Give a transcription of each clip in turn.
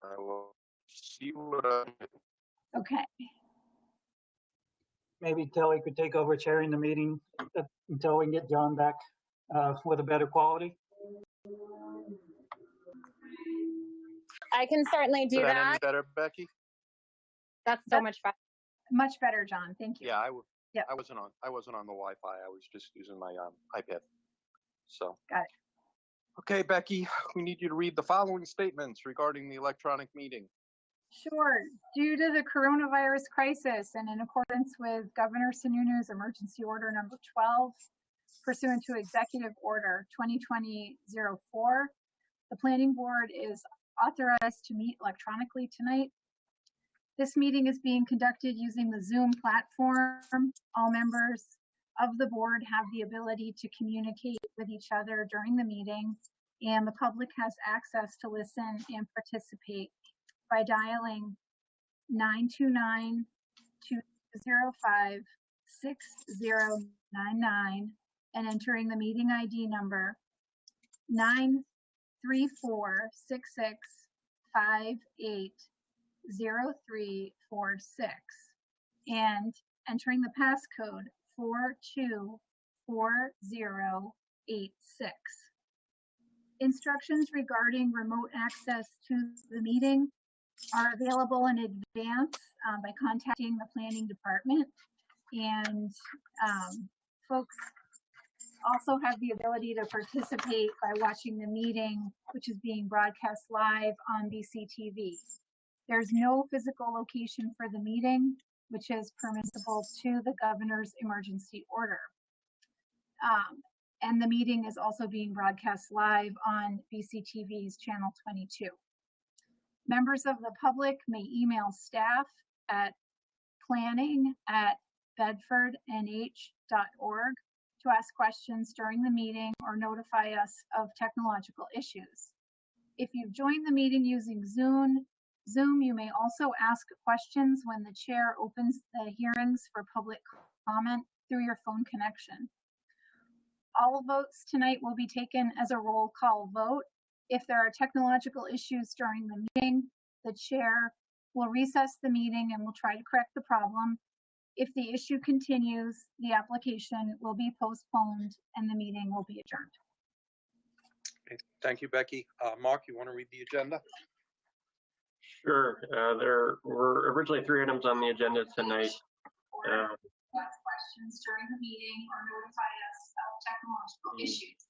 I will see what I do. Okay. Maybe Kelly could take over chairing the meeting until we can get John back with a better quality. I can certainly do that. Any better, Becky? That's so much better. Much better, John. Thank you. Yeah, I wasn't on the Wi-Fi. I was just using my iPad. So. Got it. Okay, Becky, we need you to read the following statements regarding the electronic meeting. Sure. Due to the coronavirus crisis and in accordance with Governor Sununu's Emergency Order Number 12, pursuant to Executive Order 2020-04, the Planning Board is authorized to meet electronically tonight. This meeting is being conducted using the Zoom platform. All members of the board have the ability to communicate with each other during the meeting, and the public has access to listen and participate by dialing 929-205-6099 and entering the meeting ID number 93466580346 and entering the passcode 424086. Instructions regarding remote access to the meeting are available in advance by contacting the planning department, and folks also have the ability to participate by watching the meeting, which is being broadcast live on BCTV. There's no physical location for the meeting, which is permissible to the governor's emergency order. And the meeting is also being broadcast live on BCTV's Channel 22. Members of the public may email staff at planning@bedfordnh.org to ask questions during the meeting or notify us of technological issues. If you've joined the meeting using Zoom, you may also ask questions when the chair opens the hearings for public comment through your phone connection. All votes tonight will be taken as a roll call vote. If there are technological issues during the meeting, the chair will recess the meeting and will try to correct the problem. If the issue continues, the application will be postponed and the meeting will be adjourned. Okay, thank you, Becky. Mark, you want to read the agenda? Sure. There were originally 3 items on the agenda tonight. Questions during the meeting or notify us of technological issues.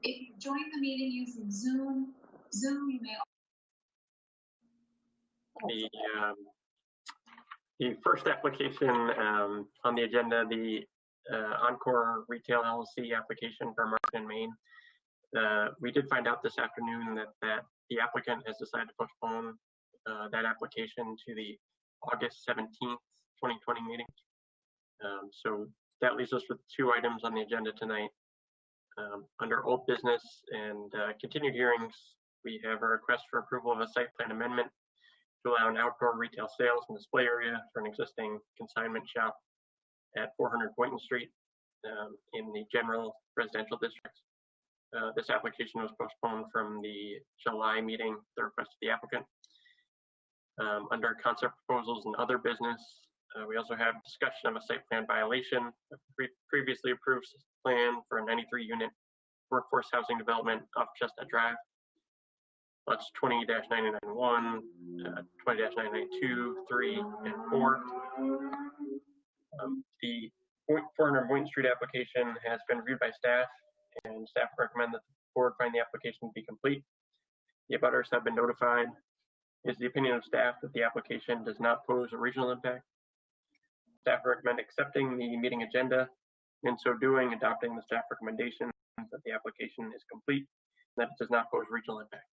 If you join the meeting using Zoom, you may. The first application on the agenda, the Encore Retail LLC application for Market in Maine. We did find out this afternoon that the applicant has decided to postpone that application to the August 17th, 2020 meeting. So that leaves us with 2 items on the agenda tonight. Under old business and continued hearings, we have a request for approval of a site plan amendment to allow an outdoor retail sales and display area for an existing consignment shop at 400 Boynton Street in the general residential district. This application was postponed from the July meeting, the request of the applicant. Under concept proposals and other business, we also have discussion of a site plan violation of previously approved plan for a 93-unit workforce housing development off Chestnut Drive. Lots 20-991, 20-992, 3, and 4. The 400 Boynton Street application has been reviewed by staff, and staff recommend that the board find the application to be complete. The abutters have been notified. It is the opinion of staff that the application does not pose a regional impact. Staff recommend accepting the meeting agenda, and in so doing, adopting the staff recommendation that the application is complete and that it does not pose regional impact.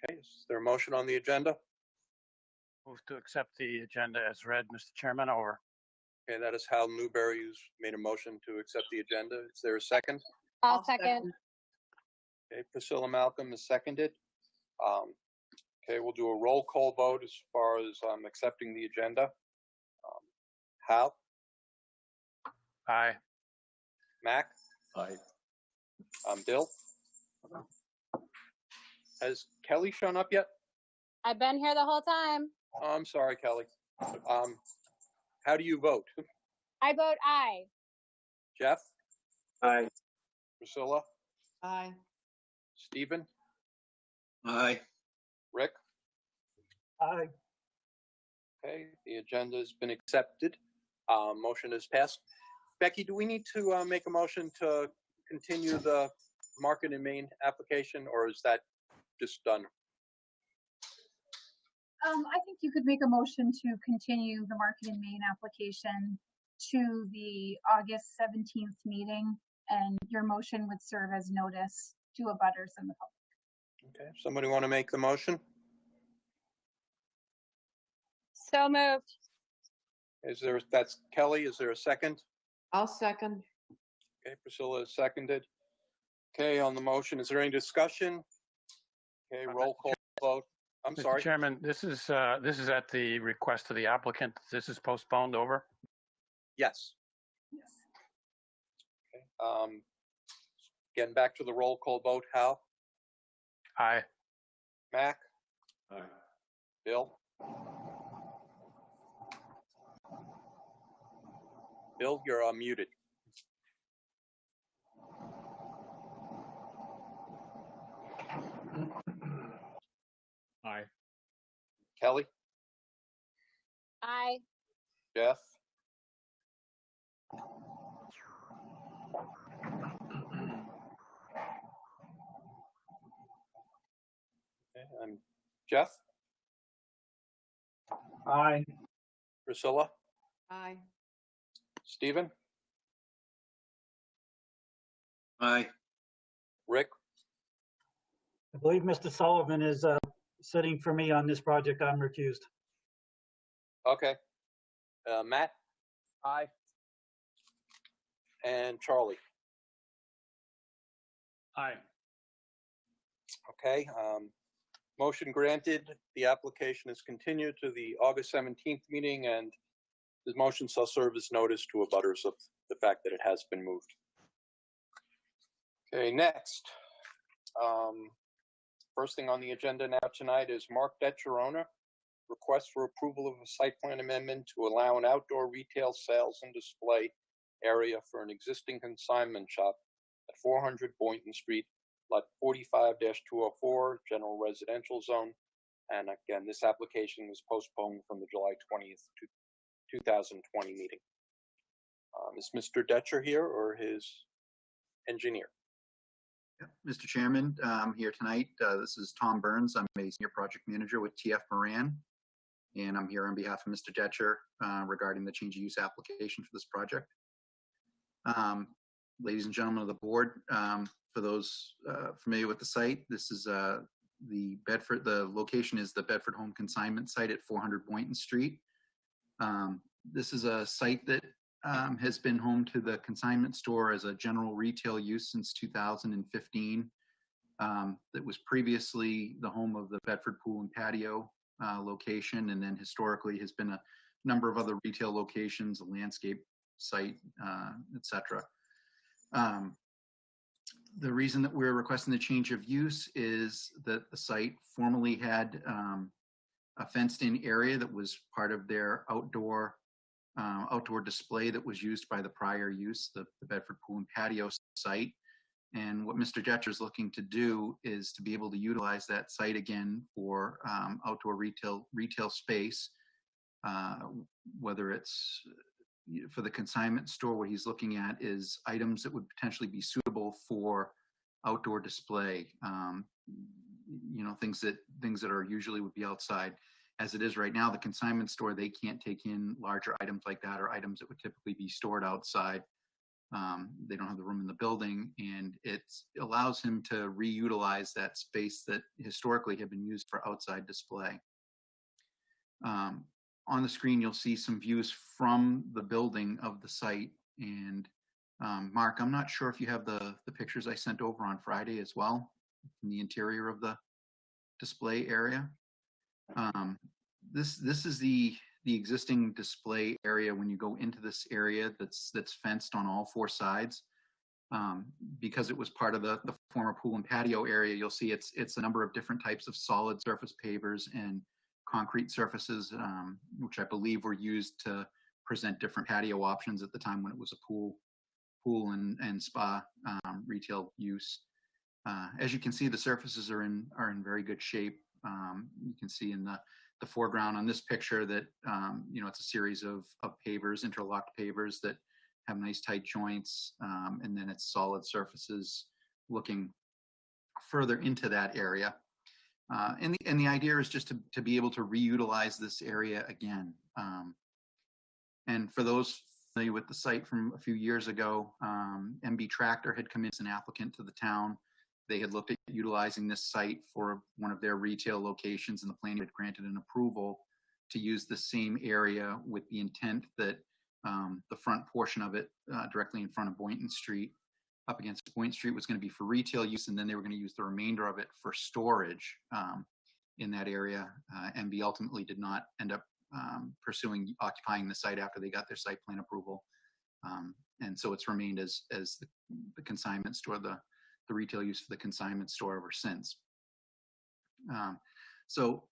Okay, is there a motion on the agenda? Move to accept the agenda as read, Mr. Chairman, over. Okay, that is Hal Newberry who's made a motion to accept the agenda. Is there a second? I'll second. Okay, Priscilla Malcolm is seconded. Okay, we'll do a roll call vote as far as accepting the agenda. Hal? Aye. Mac? Aye. Bill? Has Kelly shown up yet? I've been here the whole time. Oh, I'm sorry, Kelly. How do you vote? I vote aye. Jeff? Aye. Priscilla? Aye. Stephen? Aye. Rick? Aye. Okay, the agenda has been accepted. Motion is passed. Becky, do we need to make a motion to continue the Market and Main application, or is that just done? I think you could make a motion to continue the Market and Main application to the August 17th meeting, and your motion would serve as notice to abutters and the public. Okay, somebody want to make the motion? So moved. That's Kelly, is there a second? I'll second. Okay, Priscilla is seconded. Okay, on the motion, is there any discussion? Okay, roll call vote. I'm Mr. sorry. Chairman, this is at the request of the applicant. This is postponed over. Yes. Yes. Okay. Getting back to the roll call vote, Hal? Aye. Mac? Aye. Bill? Bill, you're muted. Aye. Kelly? Aye. Jeff? Okay, and Jeff? Aye. Priscilla? Aye. Stephen? Aye. Rick? I believe Mr. Sullivan is sitting for me on this project. I'm recused. Okay. Matt? Aye. And Charlie? Aye. Okay. Motion granted. The application is continued to the August 17th meeting, and the motion shall serve as notice to abutters of the fact that it has been moved. Okay, next. First thing on the agenda now tonight is Mark Detcher, owner. Request for approval of a site plan amendment to allow an outdoor retail sales and display area for an existing consignment shop at 400 Boynton Street, lot 45-204, general residential zone. And again, this application was postponed from the July 20th, 2020 meeting. Is Mr. Detcher here or his engineer? Mr. Chairman, I'm here tonight. This is Tom Burns. I'm a senior project manager with TF Moran, and I'm here on behalf of Mr. Detcher regarding the change of use application for this project. Ladies and gentlemen of the board, for those familiar with the site, this is the Bedford. The location is the Bedford Home Consignment site at 400 Boynton Street. This is a site that has been home to the consignment store as a general retail use since 2015. That was previously the home of the Bedford Pool and Patio location, and then historically has been a number of other retail locations, a landscape site, etc. The reason that we're requesting the change of use is that the site formerly had a fenced-in area that was part of their outdoor display that was used by the prior use, the Bedford Pool and Patio site. And what Mr. Detcher is looking to do is to be able to utilize that site again for outdoor retail space, whether it's for the consignment store. What he's looking at is items that would potentially be suitable for outdoor display. Things that are usually would be outside. As it is right now, the consignment store, they can't take in larger items like that, or items that would typically be stored outside. They don't have the room in the building, and it allows him to reutilize that space that historically had been used for outside display. On the screen, you'll see some views from the building of the site. And Mark, I'm not sure if you have the pictures I sent over on Friday as well, in the interior of the display area. This is the existing display area when you go into this area that's fenced on all four sides. Because it was part of the former pool and patio area, you'll see it's a number of different types of solid surface pavers and concrete surfaces, which I believe were used to present different patio options at the time when it was a pool and spa retail use. As you can see, the surfaces are in very good shape. You can see in the foreground on this picture that it's a series of pavers, interlocked pavers that have nice tight joints, and then it's solid surfaces looking further into that area. And the idea is just to be able to reutilize this area again. And for those familiar with the site from a few years ago, MB Tractor had come in as an applicant to the town. They had looked at utilizing this site for one of their retail locations, and the planning had granted an approval to use the same area with the intent that the front portion of it directly in front of Boynton Street, up against Boynton Street, was going to be for retail use, and then they were going to use the remainder of it for storage in that area. MB ultimately did not end up pursuing occupying the site after they got their site plan approval. And so it's remained as the consignment store, the retail use for the consignment store ever since. So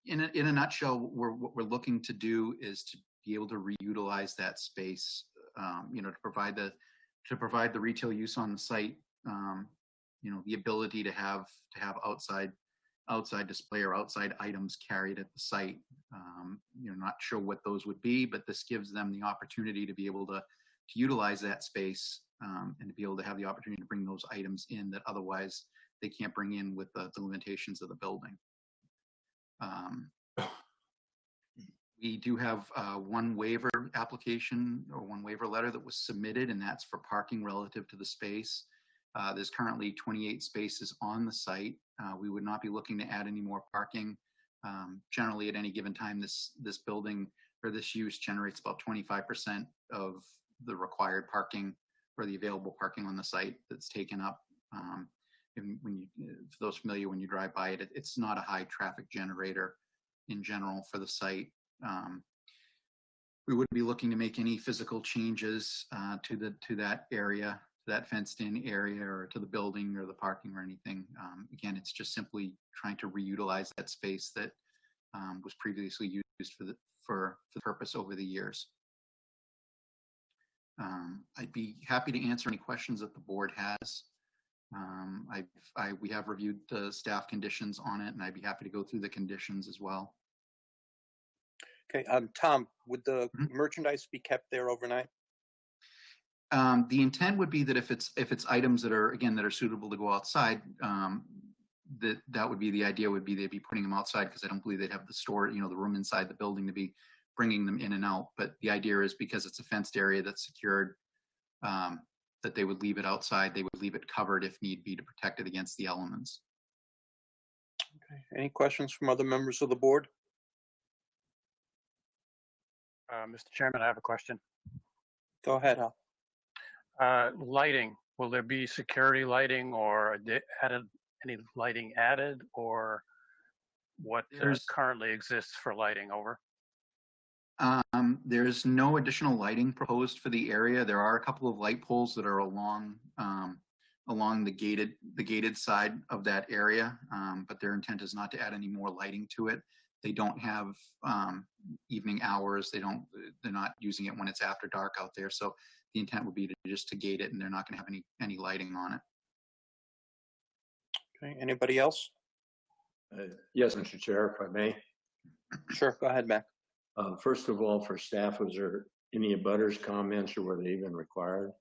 in a nutshell, what we're looking to do is to be able to reutilize that space, to provide the retail use on the site, the ability to have outside display or outside items carried at the site. Not sure what those would be, but this gives them the opportunity to be able to utilize that space and to be able to have the opportunity to bring those items in that otherwise they can't bring in with the limitations of the building. We do have one waiver application or one waiver letter that was submitted, and that's for parking relative to the space. There's currently 28 spaces on the site. We would not be looking to add any more parking. Generally, at any given time, this building or this use generates about 25% of the required parking or the available parking on the site that's taken up. For those familiar, when you drive by it, it's not a high traffic generator in general for the site. We wouldn't be looking to make any physical changes to that area, that fenced-in area, or to the building or the parking or anything. Again, it's just simply trying to reutilize that space that was previously used for the purpose over the years. I'd be happy to answer any questions that the board has. We have reviewed the staff conditions on it, and I'd be happy to go through the conditions as well. Okay, Tom, would the merchandise be kept there overnight? The intent would be that if it's items that are suitable to go outside, that would be the idea. Would be they'd be putting them outside, because I don't believe they'd have the store, the room inside the building to be bringing them in and out. But the idea is, because it's a fenced area that's secured, that they would leave it outside. They would leave it covered if need be to protect it against the elements. Okay. Any questions from other members of the board? Mr. Chairman, I have a question. Go ahead, Al. Lighting, will there be security lighting or any lighting added, or what currently exists for lighting? Over. There's no additional lighting proposed for the area. There are a couple of light poles that are along the gated side of that area, but their intent is not to add any more lighting to it. They don't have evening hours. They're not using it when it's after dark out there. So the intent would be just to gate it, and they're not going to have any lighting on it. Okay. Anybody else? Yes, Mr. Chair, if I may. Sure. Go ahead, Mac. First of all, for staff, was there any abutters comments, or were they even required?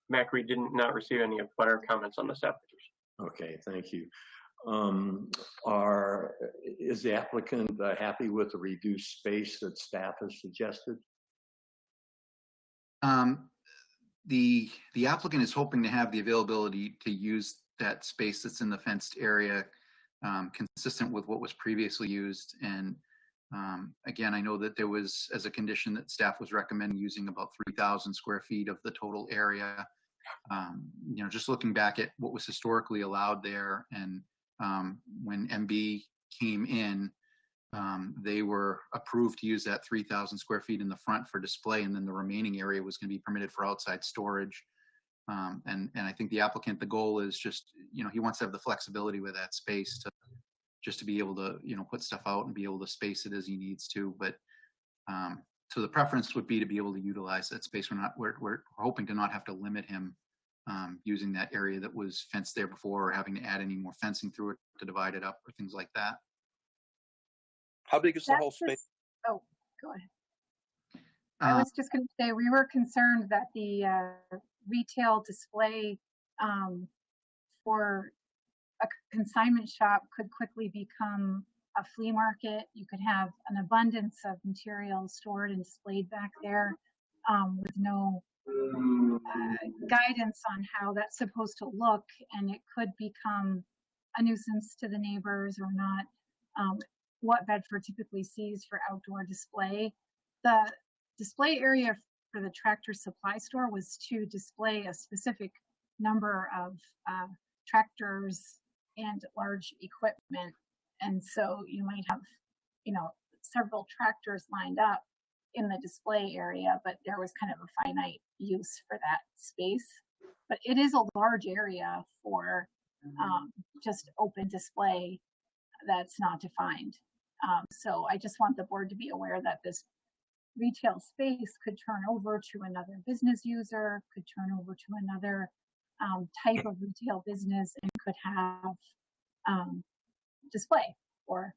Mac, we did not receive any abutter comments on this application. Okay, thank you. Is the applicant happy with the reduced space that staff has suggested? The applicant is hoping to have the availability to use that space that's in the fenced area consistent with what was previously used. And again, I know that there was, as a condition, that staff was recommending using about 3,000 square feet of the total area. Just looking back at what was historically allowed there, and when MB came in, They were approved to use that 3,000 square feet in the front for display, and then the remaining area was going to be permitted for outside storage. And I think the applicant, the goal is just, he wants to have the flexibility with that space to just to be able to, put stuff out and be able to space it as he needs to. But so the preference would be to be able to utilize that space. We're hoping to not have to limit him using that area that was fenced there before, or having to add any more fencing through it to divide it up or things like that. How big is the whole space? Oh, go ahead. I was just going to say, we were concerned that the retail display for a consignment shop could quickly become a flea market. You could have an abundance of materials stored and displayed back there with no guidance on how that's supposed to look, and it could become a nuisance to the neighbors or not. What Bedford typically sees for outdoor display. The display area for the Tractor Supply store was to display a specific number of tractors and large equipment. And so you might have, several tractors lined up in the display area, but there was kind of a finite use for that space. But it is a large area for just open display that's not defined. So I just want the board to be aware that this retail space could turn over to another business user, could turn over to another type of retail business, and could have display or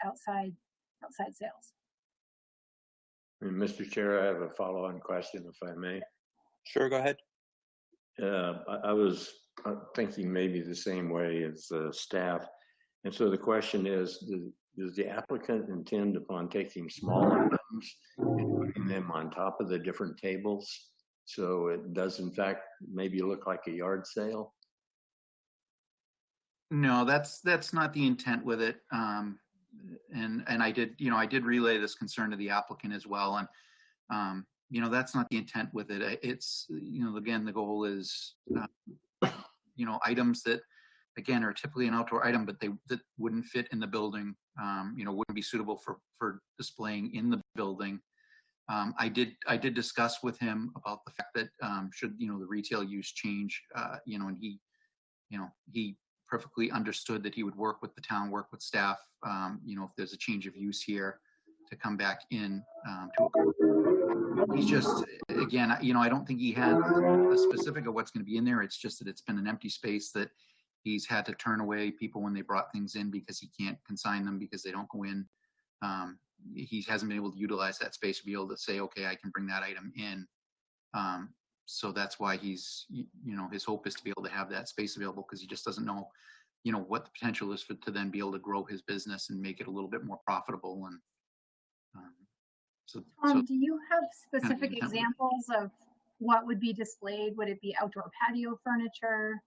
outside sales. Mr. Chair, I have a follow-on question, if I may. Sure, go ahead. I was thinking maybe the same way as staff. And so the question is, does the applicant intend upon taking smaller items and putting them on top of the different tables so it does in fact maybe look like a yard sale? No, that's not the intent with it. And I did relay this concern to the applicant as well. And that's not the intent with it. It's, again, the goal is, items that, again, are typically an outdoor item, but that wouldn't fit in the building, wouldn't be suitable for displaying in the building. I did discuss with him about the fact that should, the retail use change, and he perfectly understood that he would work with the town, work with staff, if there's a change of use here, to come back in he's just, again, I don't think he had a specific of what's going to be in there. It's just that it's been an empty space that he's had to turn away people when they brought things in because he can't consign them because they don't go in. He hasn't been able to utilize that space to be able to say, okay, I can bring that item in. So that's why he's, his hope is to be able to have that space available, because he just doesn't know, what the potential is to then be able to grow his business and make it a little bit more profitable. And so do you have specific examples of what would be displayed? Would it be outdoor patio furniture?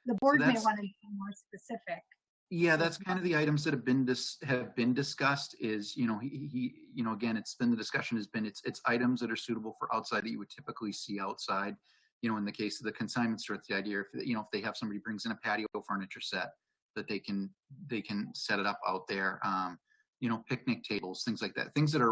The board may want to be more specific. Yeah, that's kind of the items that have been discussed. Is he again, it's been the discussion has been it's items that are suitable for outside that you would typically see outside. In the case of the consignment store, it's the idea if they have somebody brings in a patio furniture set that they can set it up out there. Picnic tables, things like that. Things that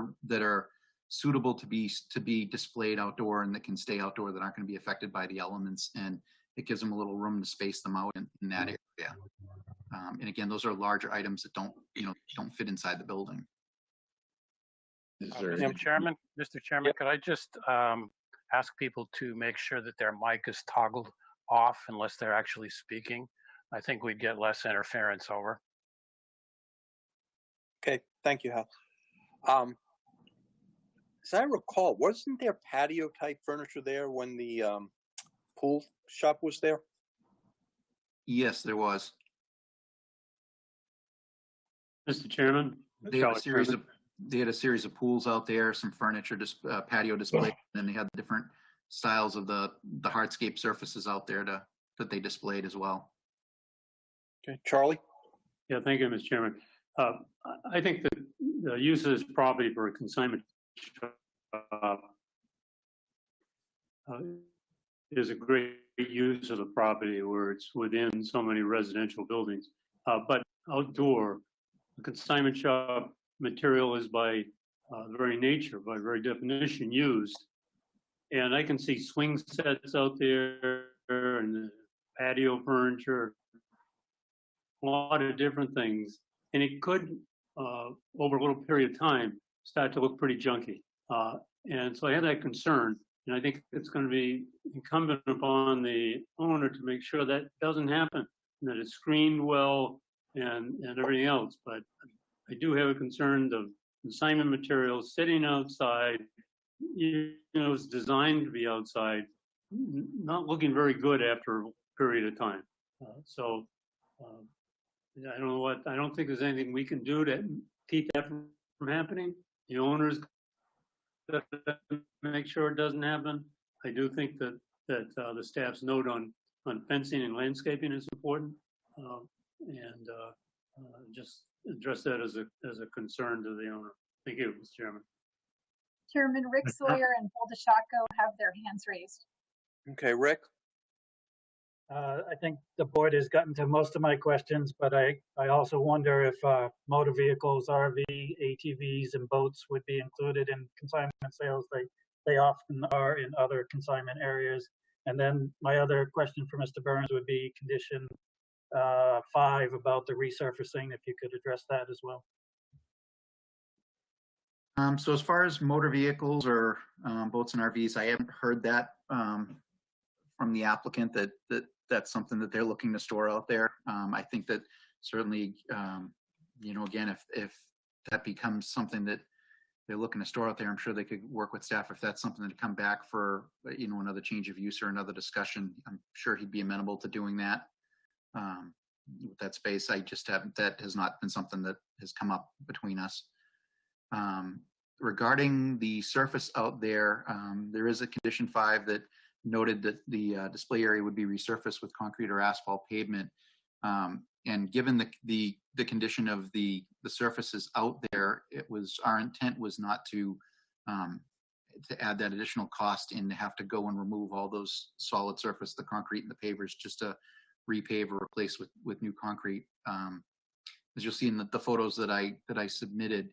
are suitable to be displayed outdoor and that can stay outdoor, that aren't going to be affected by the elements, and it gives them a little room to space them out in that area. And again, those are larger items that don't fit inside the building. Mr. Chairman, could I just ask people to make sure that their mic is toggled off unless they're actually speaking? I think we'd get less interference over. Okay, thank you, Hal. As I recall, wasn't there patio type furniture there when the pool shop was there? Yes, there was. Mr. Chairman, they had a series of pools out there, some furniture, patio display, and then they had different styles of the hardscape surfaces out there that they displayed as well. Okay, Charlie. Yeah, thank you, Mr. Chairman. I think that the use of this property for a consignment shop is a great use of the property where it's within so many residential buildings. But outdoor, a consignment shop material is by very nature, by very definition used. And I can see swing sets out there and patio furniture, a lot of different things. And it could, over a little period of time, start to look pretty junky. And so I had that concern. And I think it's going to be incumbent upon the owner to make sure that doesn't happen, and that it's screened well and everything else. But I do have a concern of consignment materials sitting outside. It's designed to be outside, not looking very good after a period of time. I don't know I don't think there's anything we can do to keep that from happening. The owners got to make sure it doesn't happen. I do think that the staff's note on fencing and landscaping is important, and just address that as a concern to the owner. Thank you, Mr. Chairman. Chairman Rick Sawyer and Paul DeShako have their hands raised. Okay, Rick. I think the board has gotten to most of my questions, but I also wonder if motor vehicles, RV, ATVs, and boats would be included in consignment sales. They often are in other consignment areas. And then my other question for Mr. Burns would be condition 5 about the resurfacing, if you could address that as well. So as far as motor vehicles or boats and RVs, I haven't heard that from the applicant that's something that they're looking to store out there. I think that certainly, again, if that becomes something that they're looking to store out there, I'm sure they could work with staff if that's something to come back for, another change of use or another discussion. I'm sure he'd be amenable to doing that with that space. I just haven't, that has not been something that has come up between us. Regarding the surface out there, there is a condition 5 that noted that the display area would be resurfaced with concrete or asphalt pavement. And given the condition of the surfaces out there, our intent was not to add that additional cost and to have to go and remove all those solid surface, the concrete and the pavers, just to repave or replace with new concrete. As you'll see in the photos that I submitted,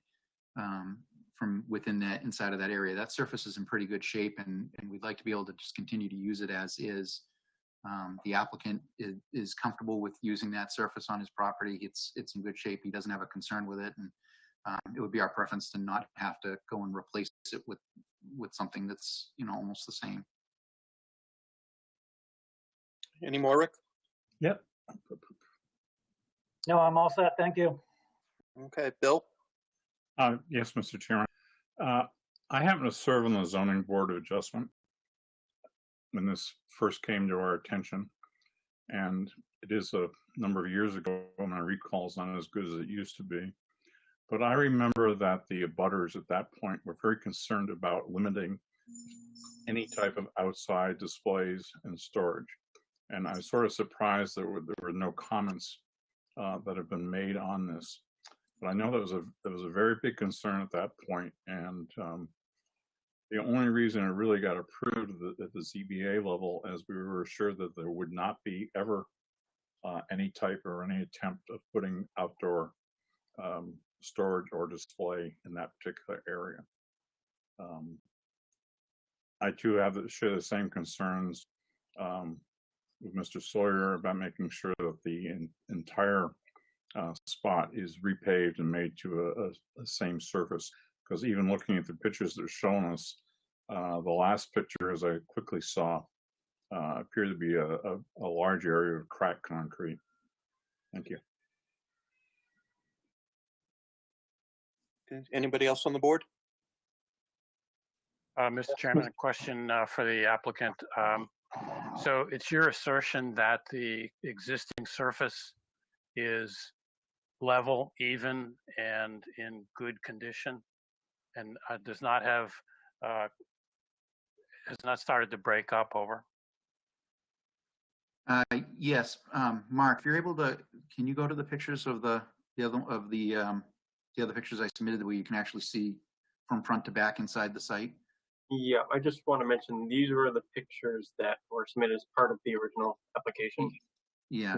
from within that inside of that area, that surface is in pretty good shape, and we'd like to be able to just continue to use it as is. The applicant is comfortable with using that surface on his property. It's in good shape. He doesn't have a concern with it, and it would be our preference to not have to go and replace it with something that's almost the same. Any more, Rick? Yep. No, I'm all set. Thank you. Okay, Bill. Yes, Mr. Chairman. I happen to serve on the Zoning Board of Adjustment when this first came to our attention, and it is a number of years ago. My recall is not as good as it used to be, but I remember that the abutters at that point were very concerned about limiting any type of outside displays and storage, and I'm sort of surprised there were no comments that have been made on this. But I know that was a very big concern at that point, and the only reason it really got approved at the ZBA level is we were assured that there would not be ever any type or any attempt of putting outdoor storage or display in that particular area. I too share the same concerns with Mr. Sawyer about making sure that the entire spot is repaved and made to a same surface, because even looking at the pictures that are showing us, the last picture, as I quickly saw, appeared to be a large area of cracked concrete. Thank you. Anybody else on the board? Mr. Chairman, a question for the applicant. So it's your assertion that the existing surface is level, even, and in good condition, and does not have has not started to break up over? Yes, Mark, if you're able to, can you go to the pictures of the other pictures I submitted where you can actually see from front to back inside the site? Yeah, I just want to mention these were the pictures that were submitted as part of the original application. Yeah,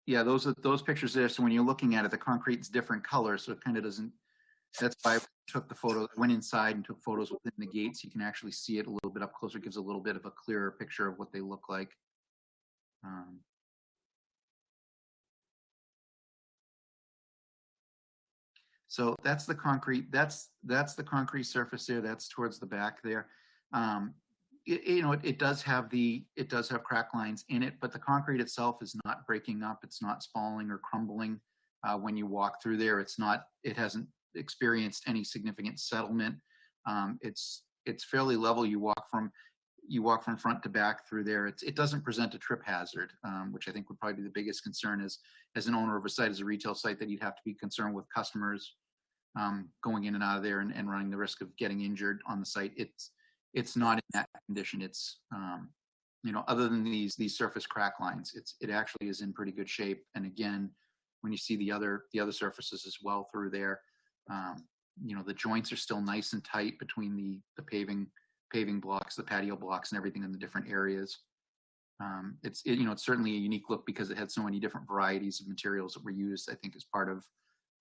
Yeah, those pictures there. So when you're looking at it, the concrete's different colors, so it kind of doesn't. That's why I took the photo, went inside and took photos within the gates. You can actually see it a little bit up closer. It gives a little bit of a clearer picture of what they look like. So that's the concrete. That's the concrete surface there. That's towards the back there. It does have crack lines in it, but the concrete itself is not breaking up. It's not spalling or crumbling when you walk through there. It hasn't experienced any significant settlement. It's fairly level. You walk from front to back through there. It doesn't present a trip hazard, which I think would probably be the biggest concern as an owner of a site, as a retail site, that you'd have to be concerned with customers going in and out of there and running the risk of getting injured on the site. It's not in that condition. It's other than these surface crack lines, it actually is in pretty good shape. And again, when you see the other surfaces as well through there, the joints are still nice and tight between the paving blocks, the patio blocks, and everything in the different areas. It's certainly a unique look because it had so many different varieties of materials that were used, I think, as part of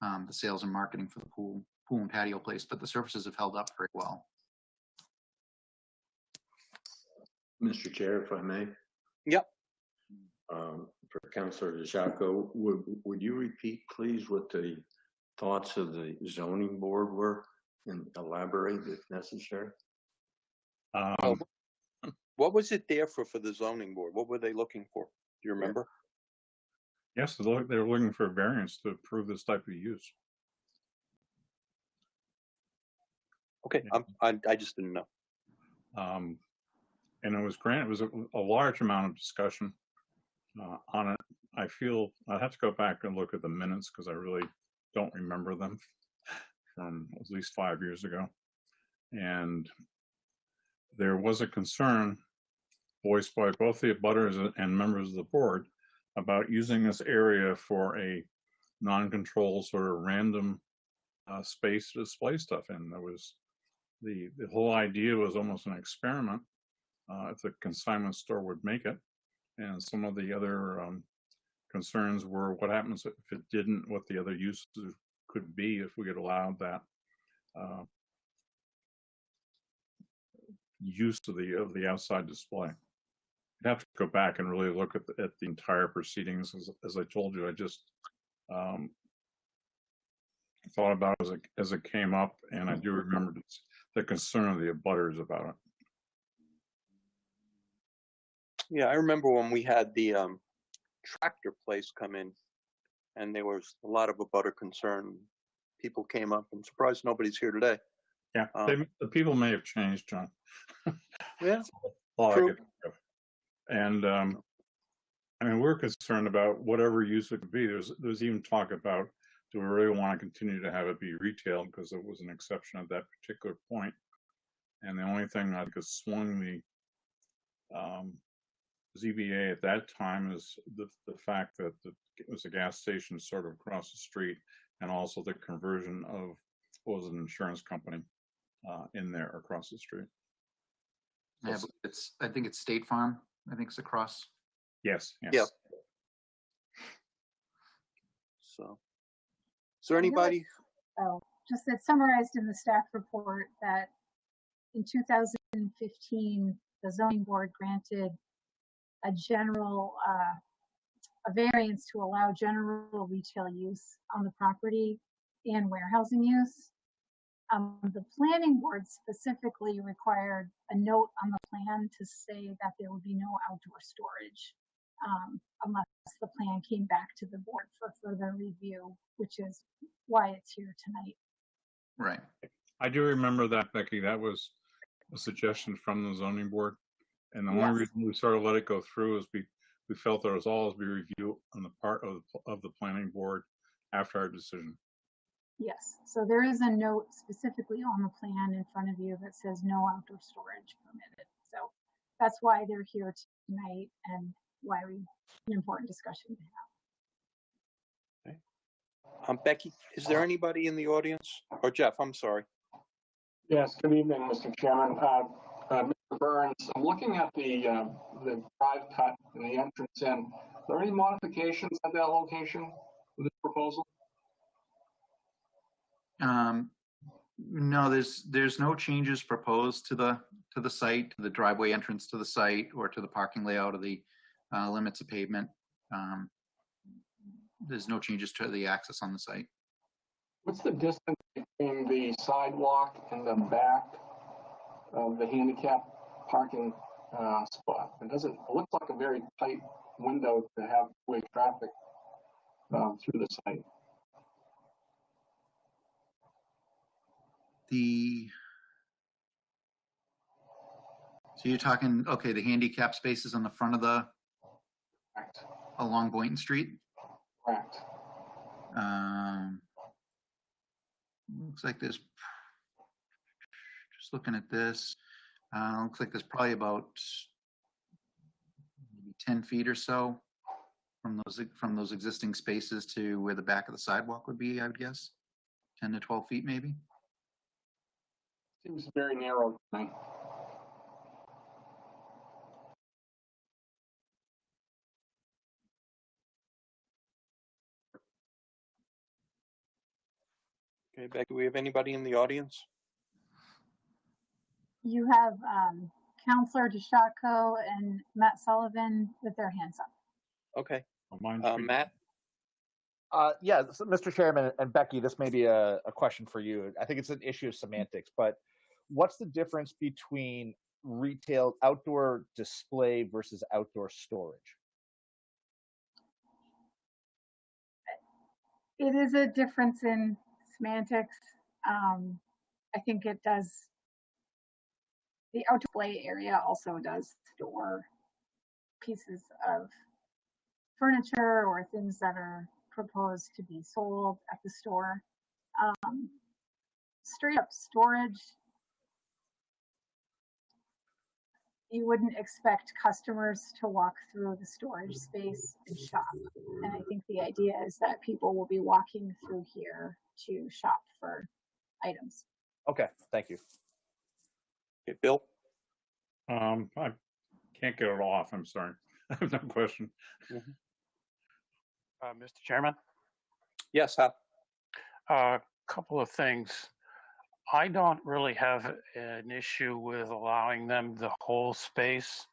the sales and marketing for the pool and patio place. But the surfaces have held up very well. Mr. Chair, if I may. Yep. For Councilor DeJacco, would you repeat, please, what the thoughts of the zoning board were and elaborate if necessary? What was it there for the zoning board? What were they looking for? Do you remember? Yes, they were looking for a variance to approve this type of use. Okay, Yeah. I just didn't know. And it was granted. It was a large amount of discussion on it. I feel I'd have to go back and look at the minutes because I really don't remember them from at least 5 years ago. And there was a concern voiced by both the abutters and members of the board about using this area for a non-controlled sort of random space to display stuff in. There was the whole idea was almost an experiment if the consignment store would make it. And some of the other concerns were what happens if it didn't, what the other uses could be if we had allowed that use of the outside display. I'd have to go back and really look at the entire proceedings. As I told you, I just thought about it as it came up, and I do remember the concern of the abutters about it. Yeah, I remember when we had the tractor place come in, and there was a lot of abutter concern. People came up. I'm surprised nobody's here today. Yeah, the people may have changed, John. Yeah, true. And I mean, we're concerned about whatever use it could be. There's even talk about, do we really want to continue to have it be retail, because it was an exception at that particular point. And the only thing I could swung the ZBA at that time is the fact that it was a gas station sort of across the street, and also the conversion of what was an insurance company in there across the street. Yeah, I think it's State Farm. I think it's across. Yes. Yep. So, is there anybody? Just that summarized in the staff report that in 2015, the zoning board granted a general a variance to allow general retail use on the property and warehousing use. The planning board specifically required a note on the plan to say that there would be no outdoor storage unless the plan came back to the board for further review, which is why it's here tonight. Right. I do remember that, Becky. That was a suggestion from the zoning board. And the only reason we sort of let it go through is we felt there was always be review on the part of the planning board after our decision. Yes, so there is a note specifically on the plan in front of you that says no outdoor storage permitted. So that's why they're here tonight and why an important discussion to have. Okay. Becky, is there anybody in the audience? Or Jeff, I'm sorry. Yes, good evening, Mr. Chairman. Mr. Burns, I'm looking at the drive cut and the entrance in. there any modifications at that location with this proposal? No, there's no changes proposed to the site, to the driveway entrance to the site, or to the parking layout of the limits of pavement. There's no changes to the access on the site. What's the distance between the sidewalk and the back of the handicap parking spot? It looks like a very tight window to have way traffic through the site. So you're talking, okay, the handicap spaces on the front of Correct. along Boynton Street? Correct. Looks like there's, just looking at this, looks like there's probably about maybe 10 feet or so from those existing spaces to where the back of the sidewalk would be, I would guess. 10 to 12 feet maybe. Seems very narrow to me. Okay, Becky, do we have anybody in the audience? You have Counselor DeShotko and Matt Sullivan with their hands up. Okay. Mine's Matt? Yeah, so Mr. Chairman and Becky, this may be a question for you. I think it's an issue of semantics, but what's the difference between retail outdoor display versus outdoor storage? It is a difference in semantics. I think it does. The outdoor display area also does store pieces of furniture or things that are proposed to be sold at the store. Straight up storage, you wouldn't expect customers to walk through the storage space and shop. And I think the idea is that people will be walking through here to shop for items. Okay, thank you. Okay, Bill? I can't get it off. I'm sorry. I have no question. Mr. Chairman? Yes, Hal? A couple of things. I don't really have an issue with allowing them the whole space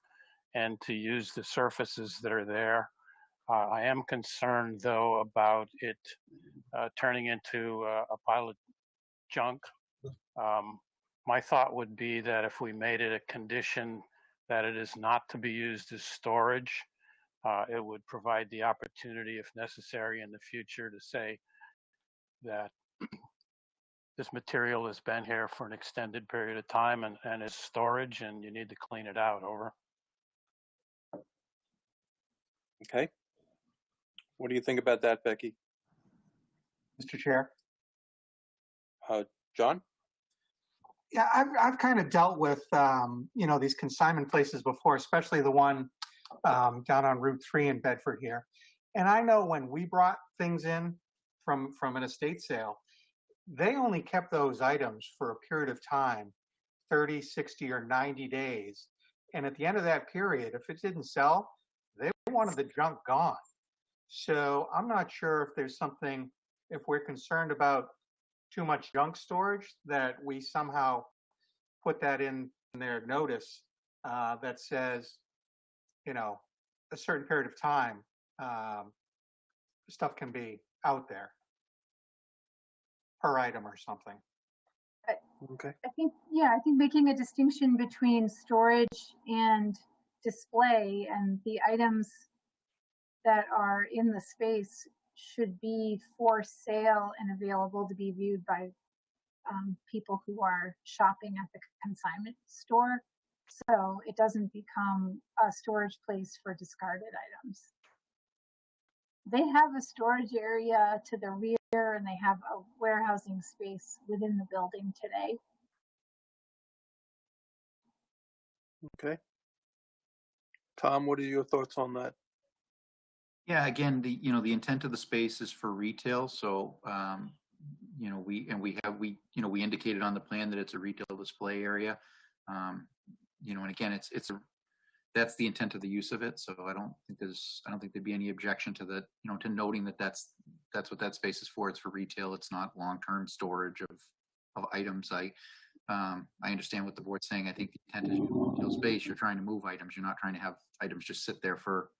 and to use the surfaces that are there. I am concerned, though, about it turning into a pile of junk. My thought would be that if we made it a condition that it is not to be used as storage, it would provide the opportunity, if necessary in the future, to say that this material has been here for an extended period of time and is storage, and you need to clean it out. Over. Okay. What do you think about that, Becky? Mr. Chair? John? Yeah, I've kind of dealt with, these consignment places before, especially the one down on Route 3 in Bedford here. And I know when we brought things in from an estate sale, they only kept those items for a period of time, 30, 60, or 90 days. And at the end of that period, if it didn't sell, they wanted the junk gone. So I'm not sure if there's something, if we're concerned about too much junk storage, that we somehow put that in their notice that says, a certain period of time, stuff can be out there per item or something. Okay. I think making a distinction between storage and display, and the items that are in the space should be for sale and available to be viewed by people who are shopping at the consignment store. So it doesn't become a storage place for discarded items. They have a storage area to the rear, and they have a warehousing space within the building today. Okay. Tom, what are your thoughts on that? Yeah, again, the intent of the space is for retail. So, we indicated on the plan that it's a retail display area. And again, that's the intent of the use of it. So I don't think there'd be any objection to that, to noting that that's what that space is for. It's for retail. It's not long-term storage of items. I understand what the board's saying. I think the intent is retail space. You're trying to move items. You're not trying to have items just sit there for,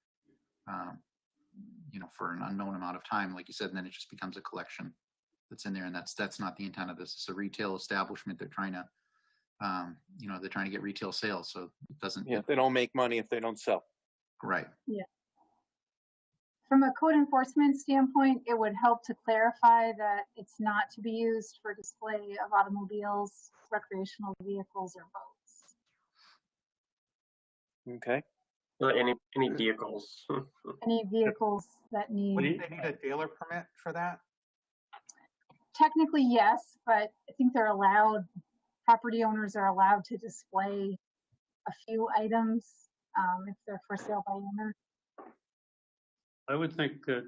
for an unknown amount of time, like you said, and then it just becomes a collection that's in there. And that's not the intent of this. It's a retail establishment. They're trying to, they're trying to get retail sales. So it doesn't. Yeah, they don't make money if they don't sell. Right. Yeah. From a code enforcement standpoint, it would help to clarify that it's not to be used for display of automobiles, recreational vehicles, or boats. Okay. Any vehicles. Any vehicles that need. Wouldn't they need a dealer permit for that? Technically, yes, but I think they're allowed. Property owners are allowed to display a few items if they're for sale by owner. I would think that,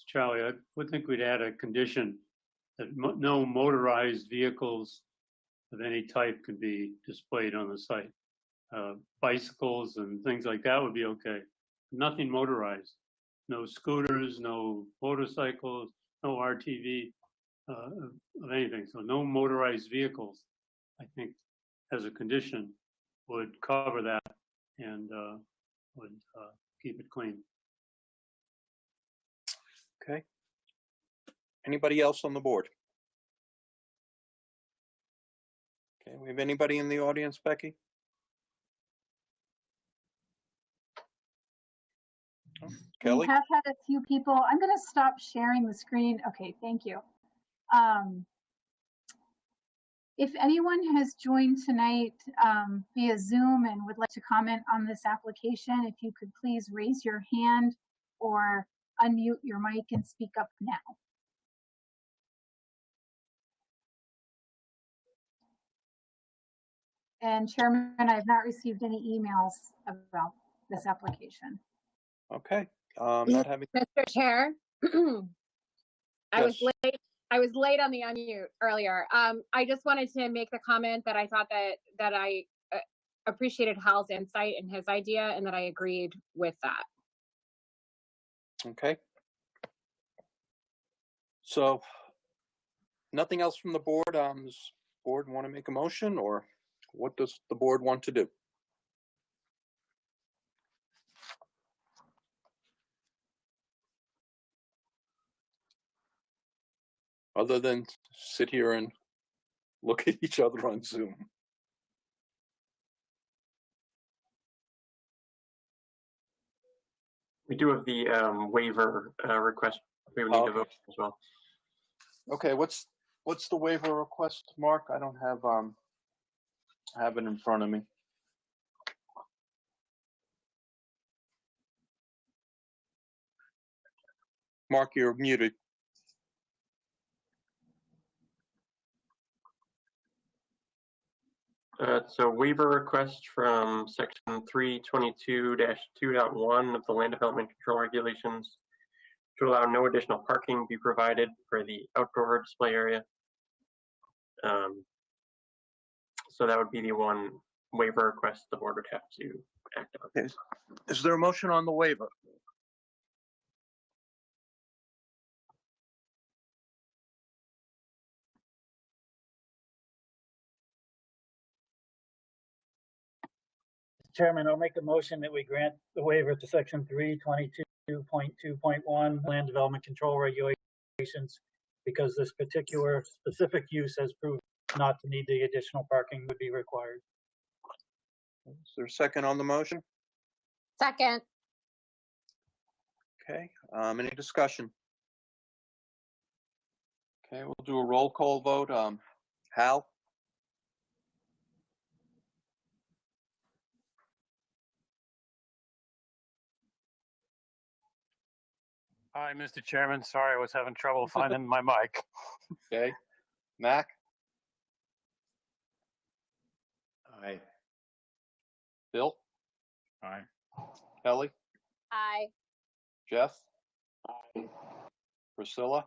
Charlie, I would think we'd add a condition that no motorized vehicles of any type could be displayed on the site. Bicycles and things like that would be okay. Nothing motorized. No scooters, no motorcycles, no RTV of anything. So no motorized vehicles, I think, as a condition would cover that and would keep it clean. Okay. Anybody else on the board? Okay, we have anybody in the audience, Becky? Oh, Kelly? We have had a few people. I'm going to stop sharing the screen. Okay, thank you. If anyone has joined tonight via Zoom and would like to comment on this application, if you could please raise your hand or unmute your mic and speak up now. And Chairman, I have not received any emails about this application. Okay. Not having. Mr. Chair, I Yes. was late on the unmute earlier. I just wanted to make the comment that I thought that I appreciated Hal's insight and his idea, and that I agreed with that. Okay. So, nothing else from the board. Does the board want to make a motion, or what does the board want to do? Other than sit here and look at each other on Zoom. We do have the waiver request. We would need to vote as well. Okay, what's the waiver request, Mark? I don't have it in front of me. Mark, you're muted. So waiver request from section 322-2.1 of the Land Development Control Regulations to allow no additional parking be provided for the outdoor display area. So that would be the one waiver request the board would have to act on. Okay. Is there a motion on the waiver? Chairman, I'll make a motion that we grant the waiver to section 322.2.1 Land Development Control Regulations because this particular specific use has proved not to need the additional parking would be required. Is there a second on the motion? Second. Okay, any discussion? Okay, we'll do a roll call vote. Hal? Hi, Mr. Chairman. Sorry, I was having trouble finding my mic. Okay. Mac? Aye. Bill? Aye. Kelly? Aye. Jeff? Aye. Priscilla?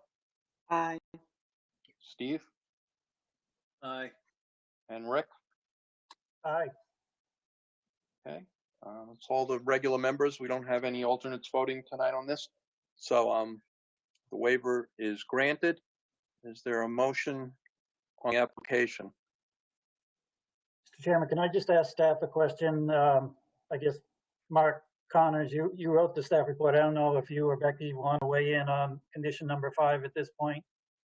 Aye. Steve? Aye. And Rick? Aye. Okay. It's all the regular members. We don't have any alternates voting tonight on this. So the waiver is granted. Is there a motion on the application? Mr. Chairman, can I just ask staff a question? I guess, Mark Connors, you wrote the staff report. I don't know if you or Becky want to weigh in on condition number 5 at this point,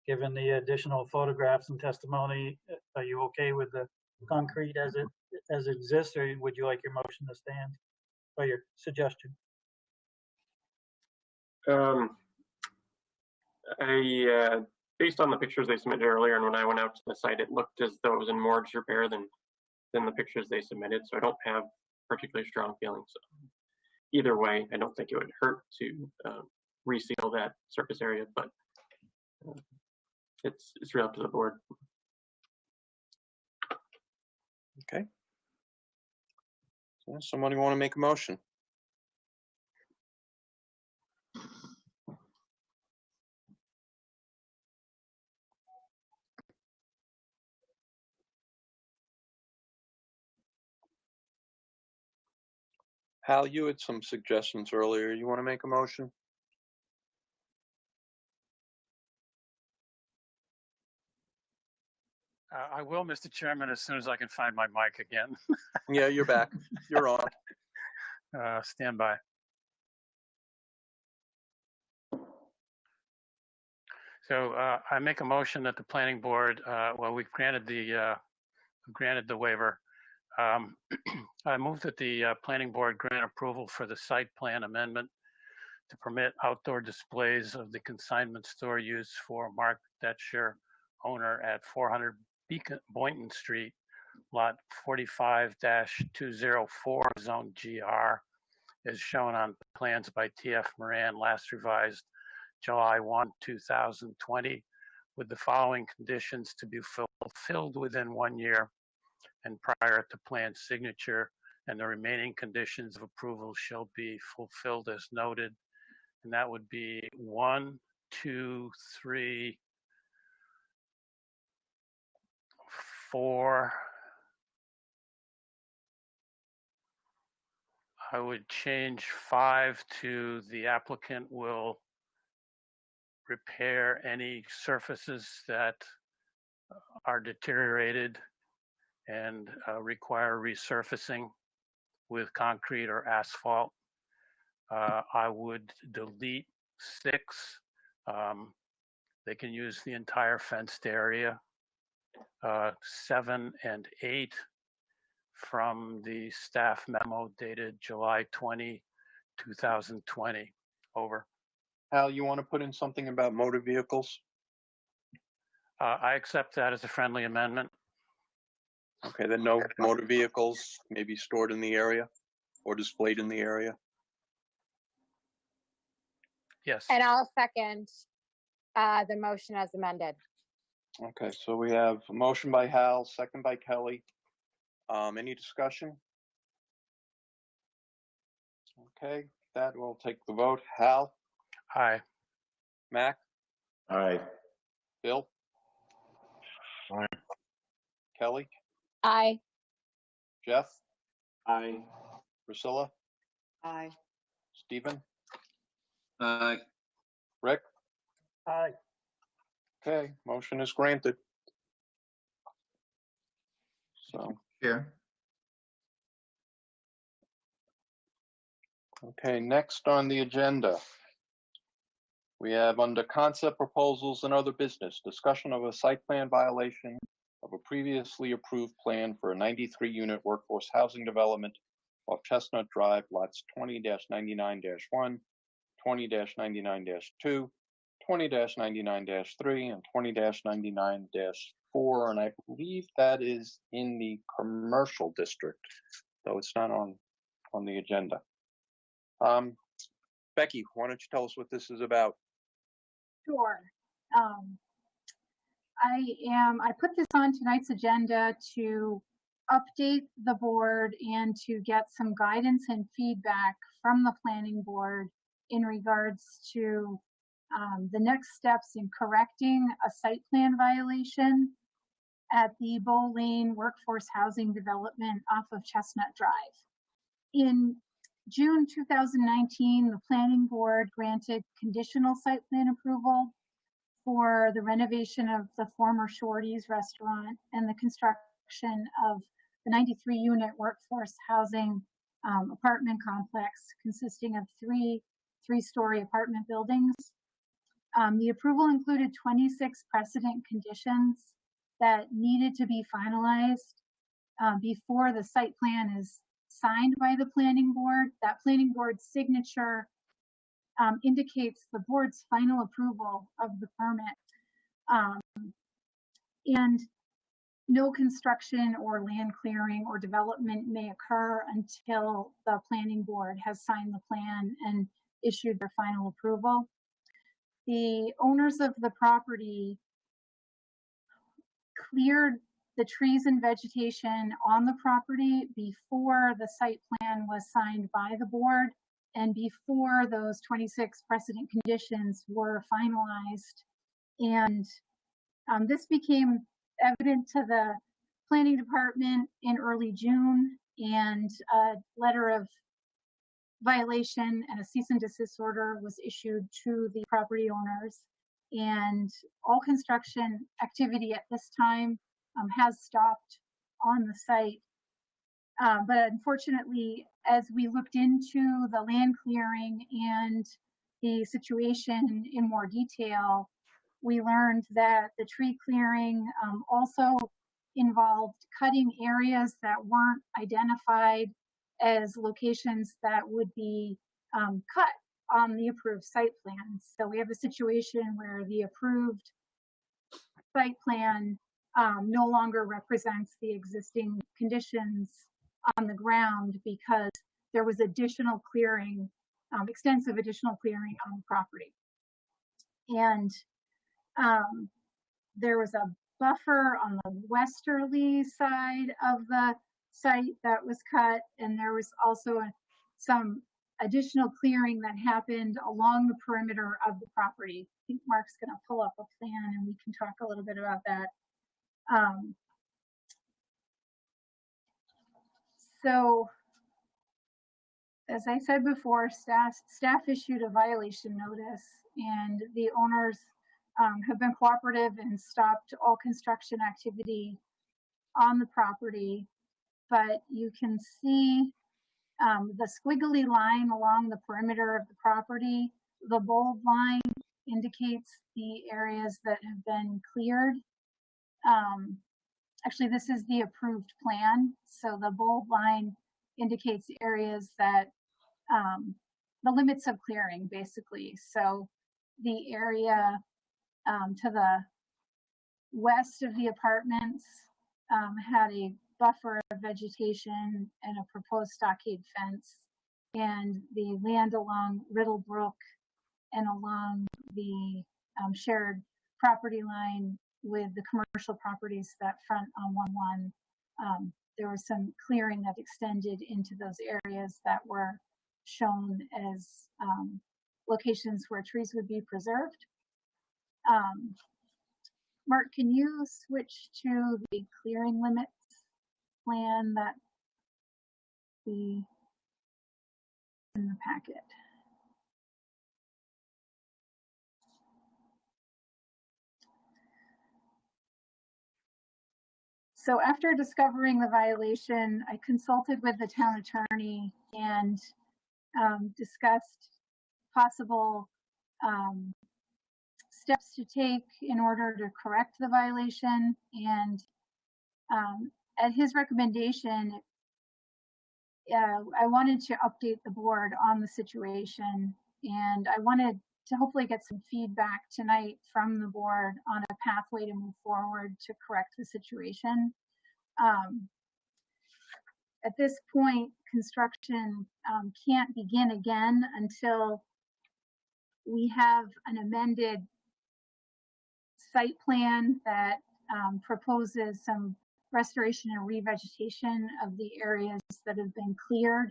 given the additional photographs and testimony. Are you okay with the concrete as it exists, or would you like your motion to stand, or your suggestion? Based on the pictures they submitted earlier, and when I went out to the site, it looked as though it was in more disrepair than the pictures they submitted. So I don't have particularly strong feelings. Either way, I don't think it would hurt to reseal that surface area, but it's really up to the board. Okay. So somebody want to make a motion? Hal, you had some suggestions earlier. You want to make a motion? I will, Mr. Chairman, as soon as I can find my mic again. Yeah, you're back. You're on. Stand by. So I make a motion that the planning board, well, we've granted the waiver. I move that the planning board grant approval for the site plan amendment to permit outdoor displays of the consignment store use for Mark Detcher, owner at 400 Boynton Street, lot 45-204, zone GR, as shown on plans by TF Moran, last revised July 1, 2020, with the following conditions to be fulfilled within 1 year and prior to plan signature, and the remaining conditions of approval shall be fulfilled as noted. And that would be 1, 2, 3, 4. I would change 5 to the applicant will repair any surfaces that are deteriorated and require resurfacing with concrete or asphalt. I would delete 6. They can use the entire fenced area. 7 and 8 from the staff memo dated July 20, 2020. Over. Hal, you want to put in something about motor vehicles? I accept that as a friendly amendment. Okay, then no motor vehicles may be stored in the area or displayed in the area. Yes. And I'll second the motion as amended. Okay, so we have a motion by Hal, second by Kelly. Any discussion? Okay, that will take the vote. Hal? Aye. Mac? Aye. Bill? Aye. Kelly? Aye. Jeff? Aye. Priscilla? Aye. Stephen? Aye. Rick? Aye. Okay, motion is granted. So, Chair. okay, next on the agenda, we have under concept proposals and other business, discussion of a site plan violation of a previously approved plan for a 93-unit workforce housing development off Chestnut Drive, lots 20-99-1, 20-99-2, 20-99-3, and 20-99-4, and I believe that is in the commercial district, though it's not on the agenda. Becky, why don't you tell us what this is about? Sure. I put this on tonight's agenda to update the board and to get some guidance and feedback from the planning board in regards to the next steps in correcting a site plan violation at the Bow Lane Workforce Housing Development off of Chestnut Drive. In June 2019, the planning board granted conditional site plan approval for the renovation of the former Shorty's restaurant and the construction of the 93-unit workforce housing apartment complex consisting of three-story apartment buildings. The approval included 26 precedent conditions that needed to be finalized before the site plan is signed by the planning board. That planning board signature indicates the board's final approval of the permit. And no construction or land clearing or development may occur until the planning board has signed the plan and issued their final approval. The owners of the property cleared the trees and vegetation on the property before the site plan was signed by the board and before those 26 precedent conditions were finalized. And this became evident to the planning department in early June, and a letter of violation and a cease and desist order was issued to the property owners. And all construction activity at this time has stopped on the site. But unfortunately, as we looked into the land clearing and the situation in more detail, we learned that the tree clearing also involved cutting areas that weren't identified as locations that would be cut on the approved site plan. So we have a situation where the approved site plan no longer represents the existing conditions on the ground because there was additional clearing, extensive additional clearing on the property. And there was a buffer on the westerly side of the site that was cut, and there was also some additional clearing that happened along the perimeter of the property. I think Mark's going to pull up a plan and we can talk a little bit about that. So, as I said before, staff issued a violation notice, and the owners have been cooperative and stopped all construction activity on the property. But you can see the squiggly line along the perimeter of the property. The bold line indicates the areas that have been cleared. Actually, this is the approved plan. So the bold line indicates areas that, the limits of clearing, basically. So the area to the west of the apartments had a buffer of vegetation and a proposed stockade fence, and the land along Riddle Brook and along the shared property line with the commercial properties that front on 1-1, there was some clearing that extended into those areas that were shown as locations where trees would be preserved. Mark, can you switch to the clearing limits plan that we in the packet? So after discovering the violation, I consulted with the town attorney and discussed possible steps to take in order to correct the violation. And at his recommendation, I wanted to update the board on the situation, and I wanted to hopefully get some feedback tonight from the board on a pathway to move forward to correct the situation. At this point, construction can't begin again until we have an amended site plan that proposes some restoration and revegetation of the areas that have been cleared.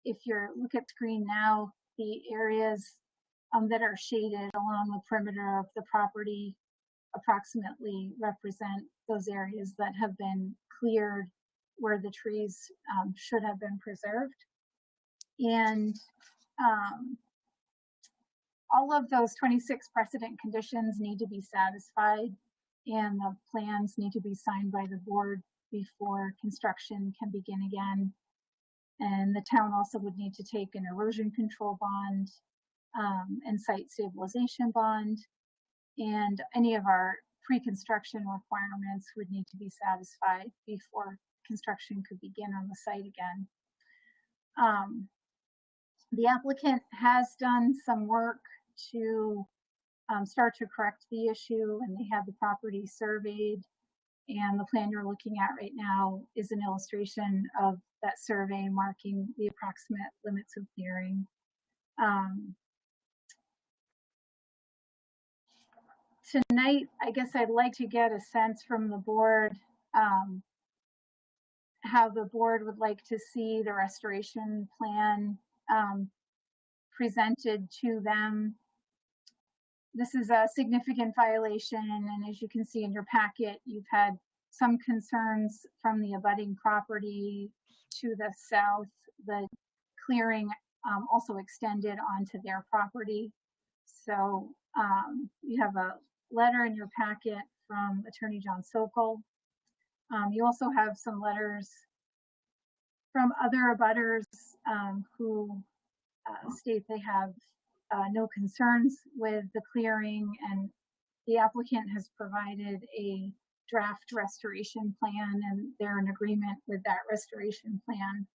If you look at screen now, the areas that are shaded along the perimeter of the property approximately represent those areas that have been cleared where the trees should have been preserved. And all of those 26 precedent conditions need to be satisfied, and the plans need to be signed by the board before construction can begin again. And the town also would need to take an erosion control bond and site stabilization bond, and any of our pre-construction requirements would need to be satisfied before construction could begin on the site again. The applicant has done some work to start to correct the issue, and they have the property surveyed, and the plan you're looking at right now is an illustration of that survey marking the approximate limits of clearing. Tonight, I guess I'd like to get a sense from the board how the board would like to see the restoration plan presented to them. This is a significant violation, and as you can see in your packet, you've had some concerns from the abutting property to the south. The clearing also extended onto their property. So you have a letter in your packet from Attorney John Sokol. You also have some letters from other abutters who state they have no concerns with the clearing, and the applicant has provided a draft restoration plan, and they're in agreement with that restoration plan.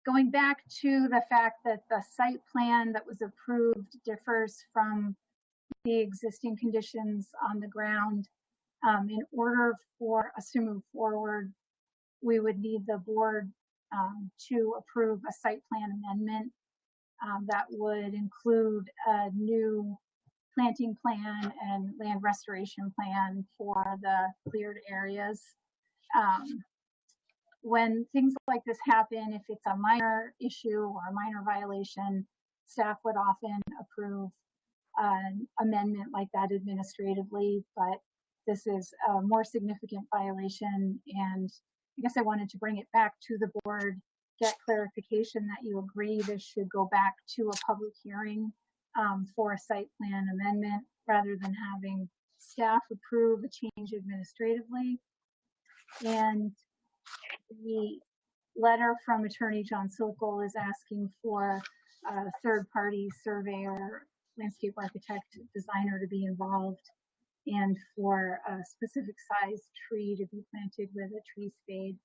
Going back to the fact that the site plan that was approved differs from the existing conditions on the ground, in order for us to move forward, we would need the board to approve a site plan amendment that would include a new planting plan and land restoration plan for the cleared areas. When things like this happen, if it's a minor issue or a minor violation, staff would often approve an amendment like that administratively, but this is a more significant violation, and I guess I wanted to bring it back to the board, get clarification that you agree this should go back to a public hearing for a site plan amendment rather than having staff approve a change administratively. And the letter from Attorney John Sokol is asking for a third-party surveyor, landscape architect, designer to be involved, and for a specific size tree to be planted with a tree spade.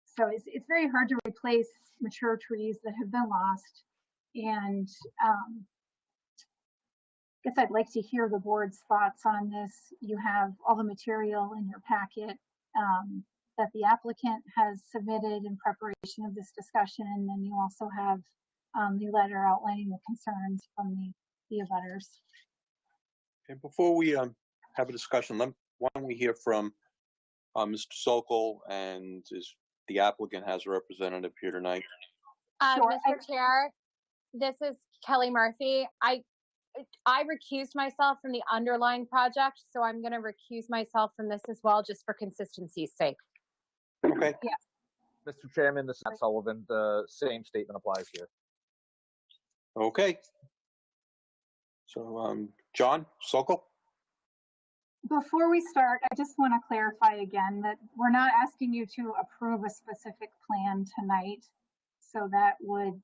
So it's very hard to replace mature trees that have been lost. And I guess I'd like to hear the board's thoughts on this. You have all the material in your packet that the applicant has submitted in preparation of this discussion, and you also have the letter outlining the concerns from the abutters. Okay, before we have a discussion, why don't we hear from Mr. Sokol, and the applicant has a representative here tonight. Sure. Mr. Chair, this is Kelly Murphy. I recused myself from the underlying project, so I'm going to recuse myself from this as well, just for consistency's sake. Okay. Yeah. Mr. Chairman, this is Matt Sullivan. The same statement applies here. Okay. So, John Sokol? Before we start, I just want to clarify again that we're not asking you to approve a specific plan tonight. So that would,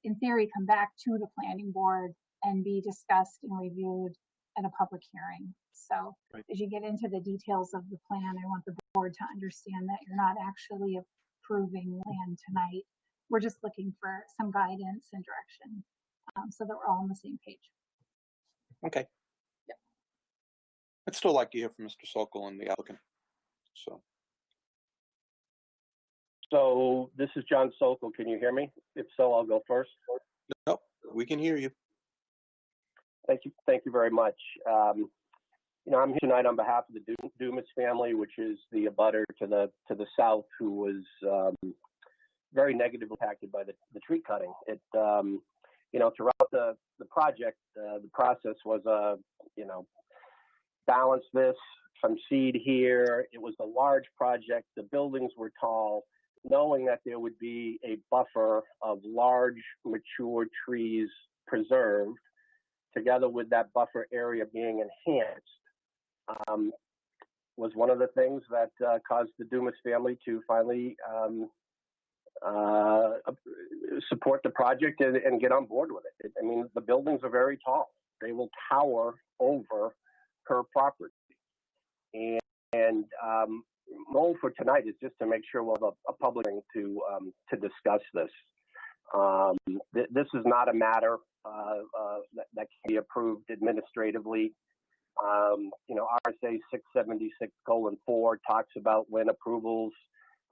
in theory, come back to the planning board and be discussed and reviewed at a public hearing. So as you get into the details of the plan, I want the board to understand that you're not actually approving land tonight. We're just looking for some guidance and direction so that we're all on the same page. Okay. Yeah. I'd still like to hear from Mr. Sokol and the applicant. So this is John Sokol. Can you hear me? If so, I'll go first. Nope, we can hear you. Thank you. Thank you very much. I'm here tonight on behalf of the Dumas family, which is the abutter to the south, who was very negatively impacted by the tree cutting. It, throughout the project, the process was balance this, some seed here. It was a large project. The buildings were tall. knowing that there would be a buffer of large mature trees preserved, together with that buffer area being enhanced, was one of the things that caused the Dumas family to finally support the project and get on board with it. I mean, the buildings are very tall. They will tower over her property. And goal for tonight is just to make sure we'll have a public hearing to discuss this. This is not a matter that can be approved administratively. RSA 676:4 talks about when approvals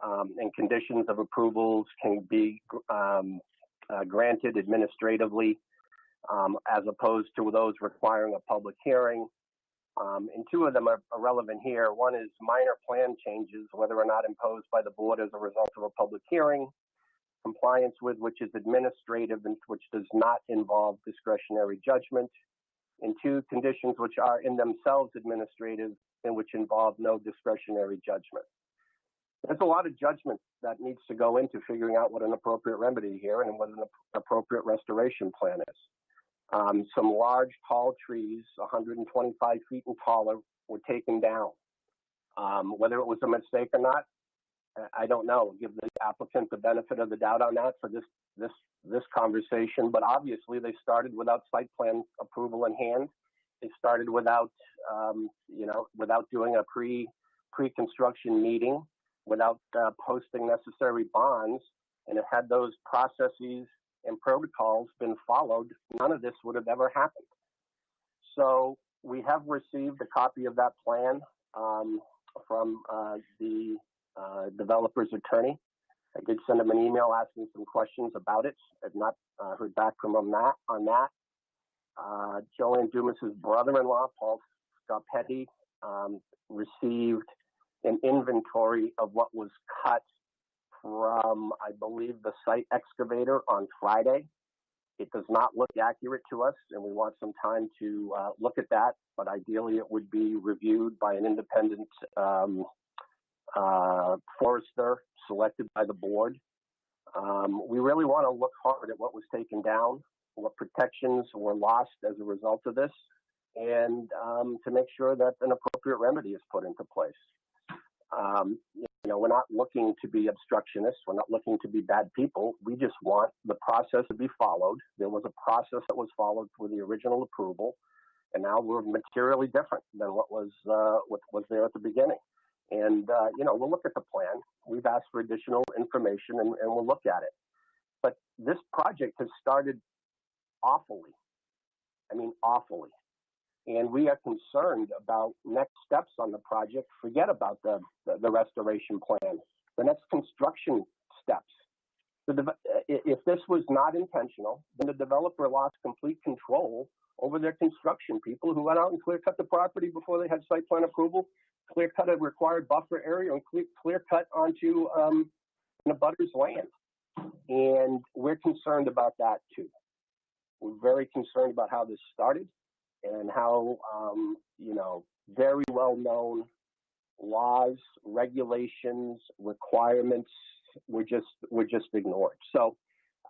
and conditions of approvals can be granted administratively, as opposed to those requiring a public hearing. And two of them are relevant here. One is minor plan changes, whether or not imposed by the board as a result of a public hearing, compliance with which is administrative and which does not involve discretionary judgment, and two, conditions which are in themselves administrative and which involve no discretionary judgment. There's a lot of judgment that needs to go into figuring out what an appropriate remedy here and what an appropriate restoration plan is. Some large, tall trees, 125 feet and taller, were taken down. Whether it was a mistake or not, I don't know. Give the applicant the benefit of the doubt on that for this conversation. But obviously, they started without site plan approval in hand. They started without, without doing a pre-construction meeting, without posting necessary bonds. And if had those processes and protocols been followed, none of this would have ever happened. So we have received a copy of that plan from the developer's attorney. I did send him an email asking some questions about it. I've not heard back from him on that. Joanne Dumas's brother-in-law, Paul Scarpetti, received an inventory of what was cut from, I believe, the site excavator on Friday. It does not look accurate to us, and we want some time to look at that, but ideally it would be reviewed by an independent forester selected by the board. We really want to look hard at what was taken down, what protections were lost as a result of this, and to make sure that an appropriate remedy is put into place. We're not looking to be obstructionists. We're not looking to be bad people. We just want the process to be followed. There was a process that was followed for the original approval, and now we're materially different than what was there at the beginning. And, we'll look at the plan. We've asked for additional information, and we'll look at it. But this project has started awfully. I mean, awfully. And we are concerned about next steps on the project. Forget about the restoration plan. The next construction steps. If this was not intentional, then the developer lost complete control over their construction people who went out and clear-cut the property before they had site plan approval, clear-cut a required buffer area, and clear-cut onto an abutter's land. And we're concerned about that, too. We're very concerned about how this started and how, very well-known laws, regulations, requirements were just ignored. So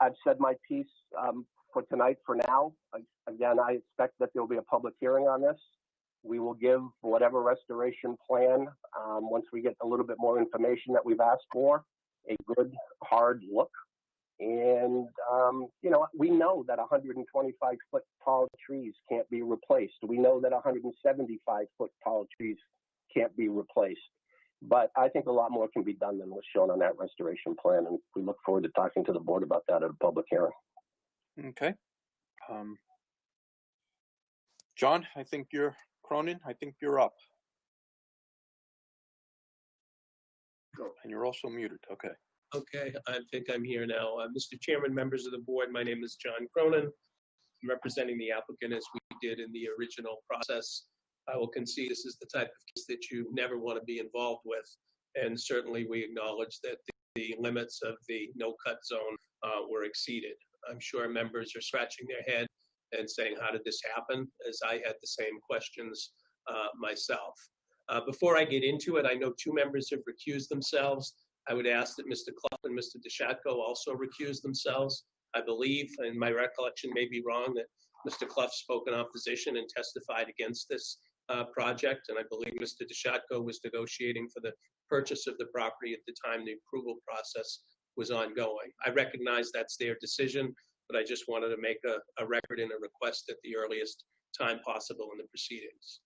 I've said my piece for tonight for now. Again, I expect that there will be a public hearing on this. We will give whatever restoration plan, once we get a little bit more information that we've asked for, a good, hard look. And, we know that 125-foot tall trees can't be replaced. We know that 175-foot tall trees can't be replaced. But I think a lot more can be done than was shown on that restoration plan. And we look forward to talking to the board about that at a public hearing. Okay. John, Cronin, I think you're up. And you're also muted. Okay. Okay, I think I'm here now. Mr. Chairman, members of the board, my name is John Cronin. I'm representing the applicant as we did in the original process. I will concede this is the type of case that you never want to be involved with. And certainly we acknowledge that the limits of the no-cut zone were exceeded. I'm sure members are scratching their head and saying, how did this happen? As I had the same questions myself. Before I get into it, I know two members have recused themselves. I would ask that Mr. Clough and Mr. DeShatko also recuse themselves. I believe, and my recollection may be wrong, that Mr. Clough spoke in opposition and testified against this project, and I believe Mr. DeShatko was negotiating for the purchase of the property at the time the approval process was ongoing. I recognize that's their decision, but I just wanted to make a record and a request at the earliest time possible in the proceedings.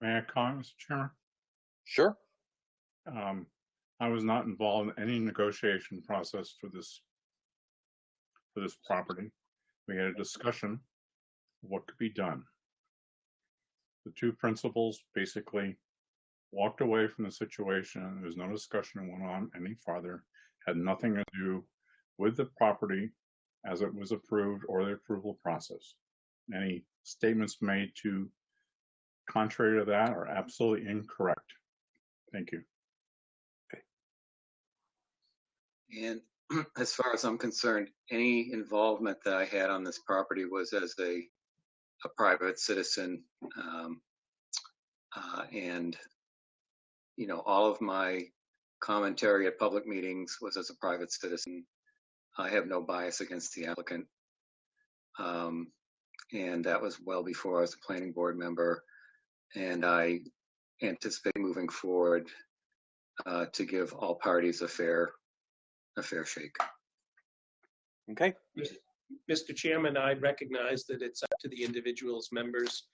May I comment, Mr. Chairman? Sure. I was not involved in any negotiation process for this property. We had a discussion of what could be done. The two principals basically walked away from the situation. There was no discussion that went on any farther. Had nothing to do with the property as it was approved or the approval process. Any statements made to contrary to that are absolutely incorrect. Thank you. And as far as I'm concerned, any involvement that I had on this property was as a private citizen. And, you know, all of my commentary at public meetings was as a private citizen. I have no bias against the applicant. And that was well before I was a planning board member. And I anticipate moving forward to give all parties a fair shake. Okay. Mr. Chairman, I recognize that it's up to the individual's members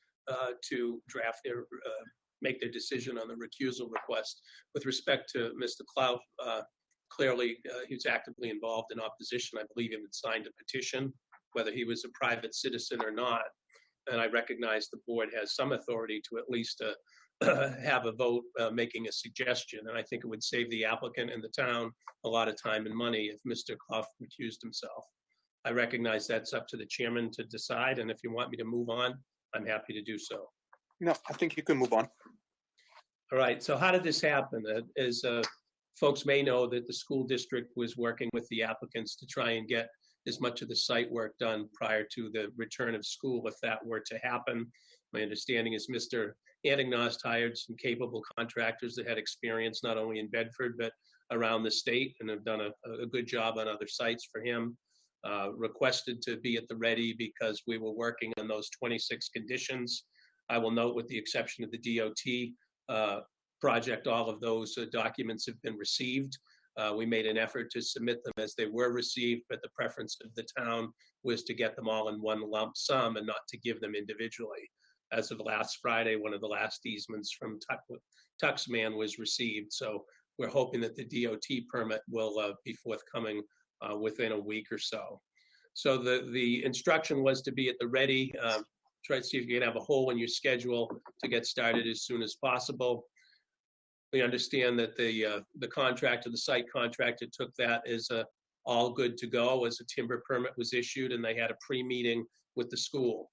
to draft their, make their decision on the recusal request. With respect to Mr. Clough, clearly he was actively involved in opposition. I believe he had signed a petition, whether he was a private citizen or not. And I recognize the board has some authority to at least have a vote making a suggestion. And I think it would save the applicant and the town a lot of time and money if Mr. Clough recused himself. I recognize that's up to the chairman to decide. And if you want me to move on, I'm happy to do so. No, I think you can move on. All right. So how did this happen? As folks may know, that the school district was working with the applicants to try and get as much of the site work done prior to the return of school, if that were to happen. My understanding is Mr. Antignost hired some capable contractors that had experience not only in Bedford, but around the state, and have done a good job on other sites for him. Requested to be at the ready because we were working on those 26 conditions. I will note, with the exception of the DOT project, all of those documents have been received. We made an effort to submit them as they were received, but the preference of the town was to get them all in one lump sum and not to give them individually. As of last Friday, one of the last easements from Tuxman was received. So we're hoping that the DOT permit will be forthcoming within a week or so. So the instruction was to be at the ready, try to see if you can have a hole in your schedule to get started as soon as possible. We understand that the contractor, the site contractor, took that as all good to go, as a timber permit was issued, and they had a pre-meeting with the school.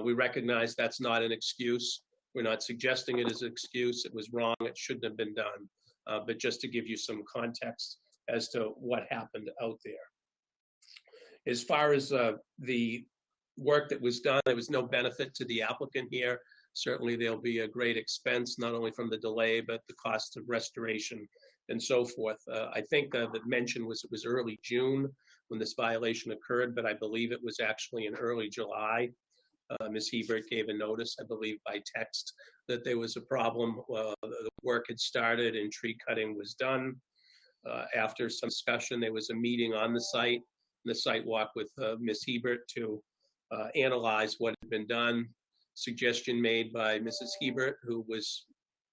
We recognize that's not an excuse. We're not suggesting it as an excuse. It was wrong. It shouldn't have been done. But just to give you some context as to what happened out there. As far as the work that was done, there was no benefit to the applicant here. Certainly there'll be a great expense, not only from the delay, but the cost of restoration and so forth. I think the mention was it was early June when this violation occurred, but I believe it was actually in early July. Ms. Hebert gave a notice, I believe by text, that there was a problem. The work had started and tree cutting was done. After some discussion, there was a meeting on the site walk with Ms. Hebert to analyze what had been done. Suggestion made by Mrs. Hebert, who was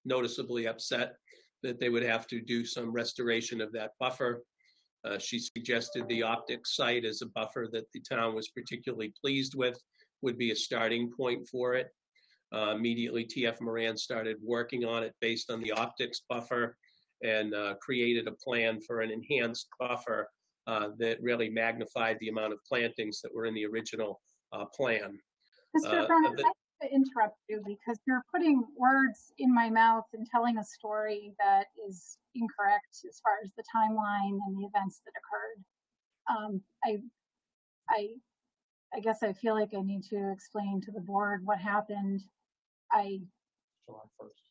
noticeably upset that they would have to do some restoration of that buffer. She suggested the optics site as a buffer that the town was particularly pleased with, would be a starting point for it. Immediately, TF Moran started working on it based on the optics buffer and created a plan for an enhanced buffer that really magnified the amount of plantings that were in the original plan. Mr. Brennan, I have to interrupt you because you're putting words in my mouth and telling a story that is incorrect as far as the timeline and the events that occurred. I guess I feel like I need to explain to the board what happened. July 1st.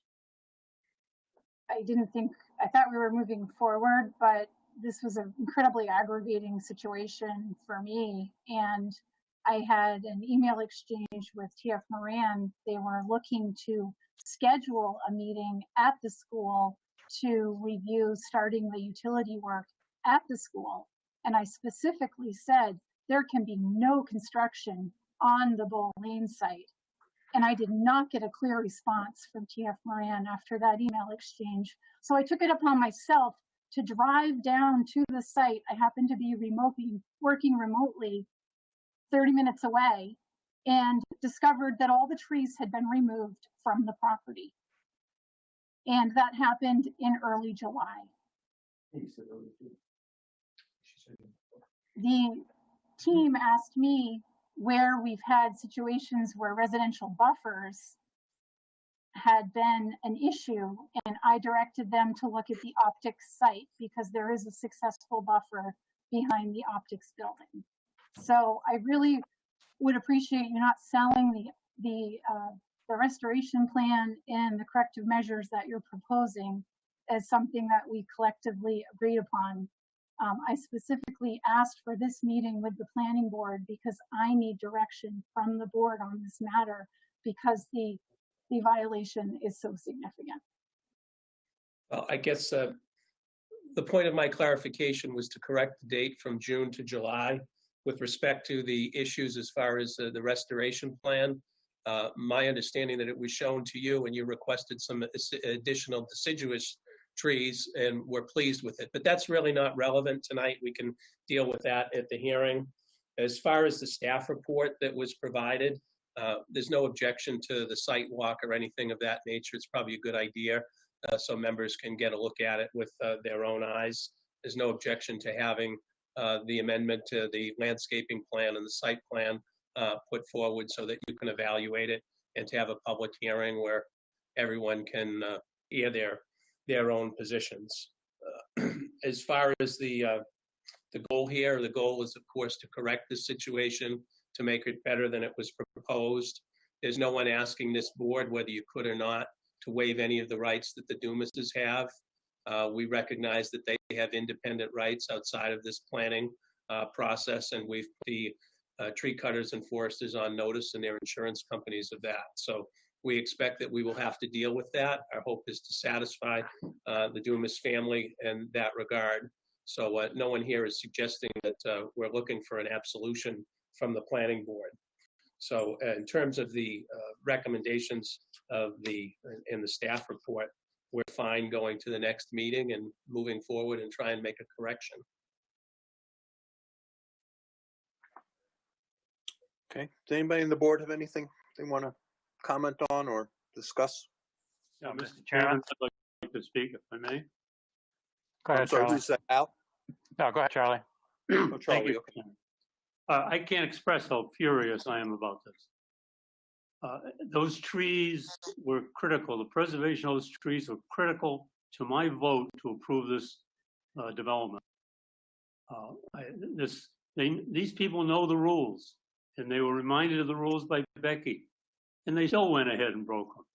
I thought we were moving forward, but this was an incredibly aggravating situation for me. And I had an email exchange with TF Moran. They were looking to schedule a meeting at the school to review starting the utility work at the school. And I specifically said, there can be no construction on the Bull Lane site. And I did not get a clear response from TF Moran after that email exchange. So I took it upon myself to drive down to the site. I happened to be working remotely 30 minutes away, and discovered that all the trees had been removed from the property. And that happened in early July. The team asked me where we've had situations where residential buffers had been an issue, and I directed them to look at the optics site because there is a successful buffer behind the optics building. So I really would appreciate you not selling the restoration plan and the corrective measures that you're proposing as something that we collectively agreed upon. I specifically asked for this meeting with the planning board because I need direction from the board on this matter because the violation is so significant. Well, I guess the point of my clarification was to correct the date from June to July with respect to the issues as far as the restoration plan. My understanding that it was shown to you and you requested some additional deciduous trees and we're pleased with it, but that's really not relevant tonight. We can deal with that at the hearing. As far as the staff report that was provided, there's no objection to the site walk or anything of that nature. It's probably a good idea so members can get a look at it with their own eyes. There's no objection to having the amendment to the landscaping plan and the site plan put forward so that you can evaluate it and to have a public hearing where everyone can hear their own positions. As far as the goal here, the goal is, of course, to correct this situation, to make it better than it was proposed. There's no one asking this board whether you could or not to waive any of the rights that the Dumases have. We recognize that they have independent rights outside of this planning process, and we've put the tree cutters and foresters on notice and their insurance companies of that. So we expect that we will have to deal with that. Our hope is to satisfy the Dumas family in that regard. So no one here is suggesting that we're looking for an absolution from the planning board. So in terms of the recommendations of in the staff report, we're fine going to the next meeting and moving forward and try and make a correction. Okay, does anybody in the board have anything they want to comment on or discuss? Yeah, Mr. Chairman, I'd like to speak if I may. Go ahead, I'm sorry, Charlie. who's that, Al? No, go ahead, Charlie. Oh, Thank Charlie, you. okay. I can't express how furious I am about this. Those trees were critical. The preservation of those trees were critical to my vote to approve this development. These people know the rules, and they were reminded of the rules by Becky, and they still went ahead and broke them.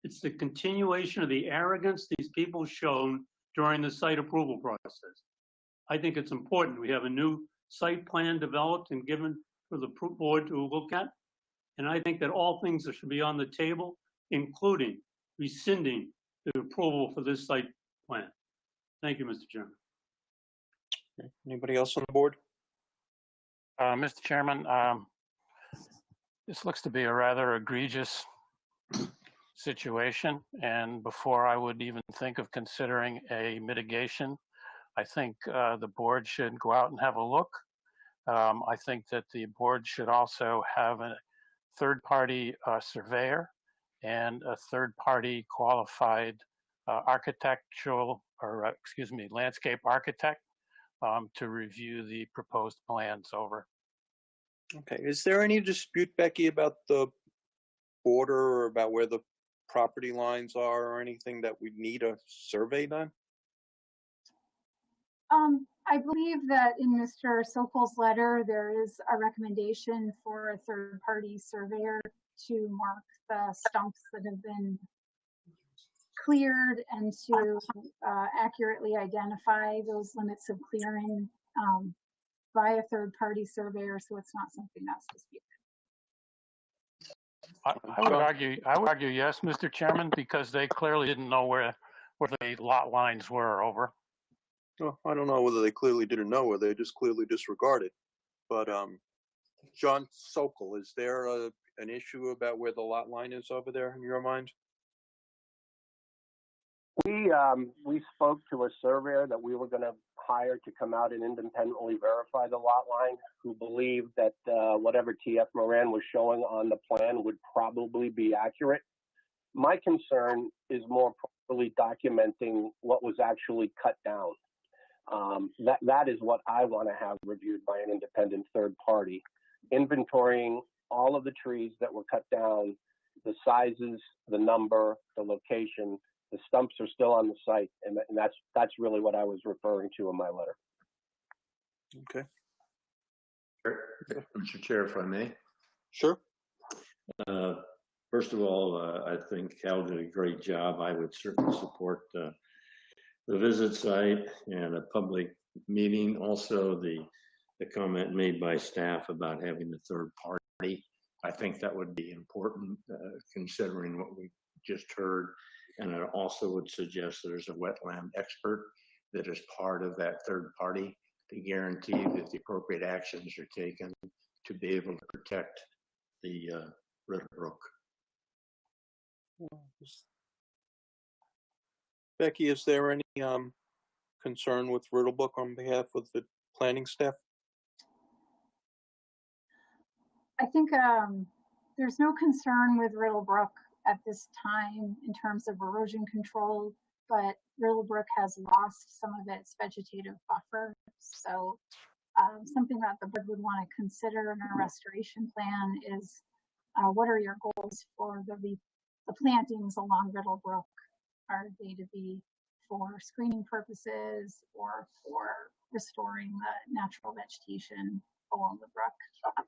It's the continuation of the arrogance these people shown during the site approval process. I think it's important we have a new site plan developed and given for the board to look at. And I think that all things that should be on the table, including rescinding the approval for this site plan. Thank you, Mr. Chairman. Okay. Anybody else on the board? Mr. Chairman, this looks to be a rather egregious situation. And before I would even think of considering a mitigation, I think the board should go out and have a look. I think that the board should also have a third-party surveyor and a third-party qualified landscape architect to review the proposed plans over. Okay, is there any dispute, Becky, about the border or about where the property lines are or anything that we need a survey done? I believe that in Mr. Sokol's letter, there is a recommendation for a third-party surveyor to mark the stumps that have been cleared and to accurately identify those limits of clearing by a third-party surveyor, so it's not something that's disputed. I would argue yes, Mr. Chairman, because they clearly didn't know where the lot lines were. Over. Well, I don't know whether they clearly didn't know or they just clearly disregarded. But John Sokol, is there an issue about where the lot line is over there in your mind? We spoke to a surveyor that we were going to hire to come out and independently verify the lot line, who believed that whatever TF Moran was showing on the plan would probably be accurate. My concern is more properly documenting what was actually cut down. That is what I want to have reviewed by an independent third party, inventorying all of the trees that were cut down, the sizes, the number, the location. The stumps are still on the site, and that's really what I was referring to in my letter. Okay. Mr. Chair, if I may. Sure. First of all, I think Cal did a great job. I would certainly support the visit site and a public meeting. Also, the comment made by staff about having the third party. I think that would be important, considering what we just heard. And I also would suggest there's a wetland expert that is part of that third party to guarantee that the appropriate actions are taken to be able to protect the Riddle Brook. Becky, is there any concern with Riddle Brook on behalf of the planning staff? I think there's no concern with Riddle Brook at this time in terms of erosion control, but Riddle Brook has lost some of its vegetative buffer. So something that the board would want to consider in a restoration plan is what are your goals for the plantings along Riddle Brook? Are they to be for screening purposes or for restoring the natural vegetation along the brook?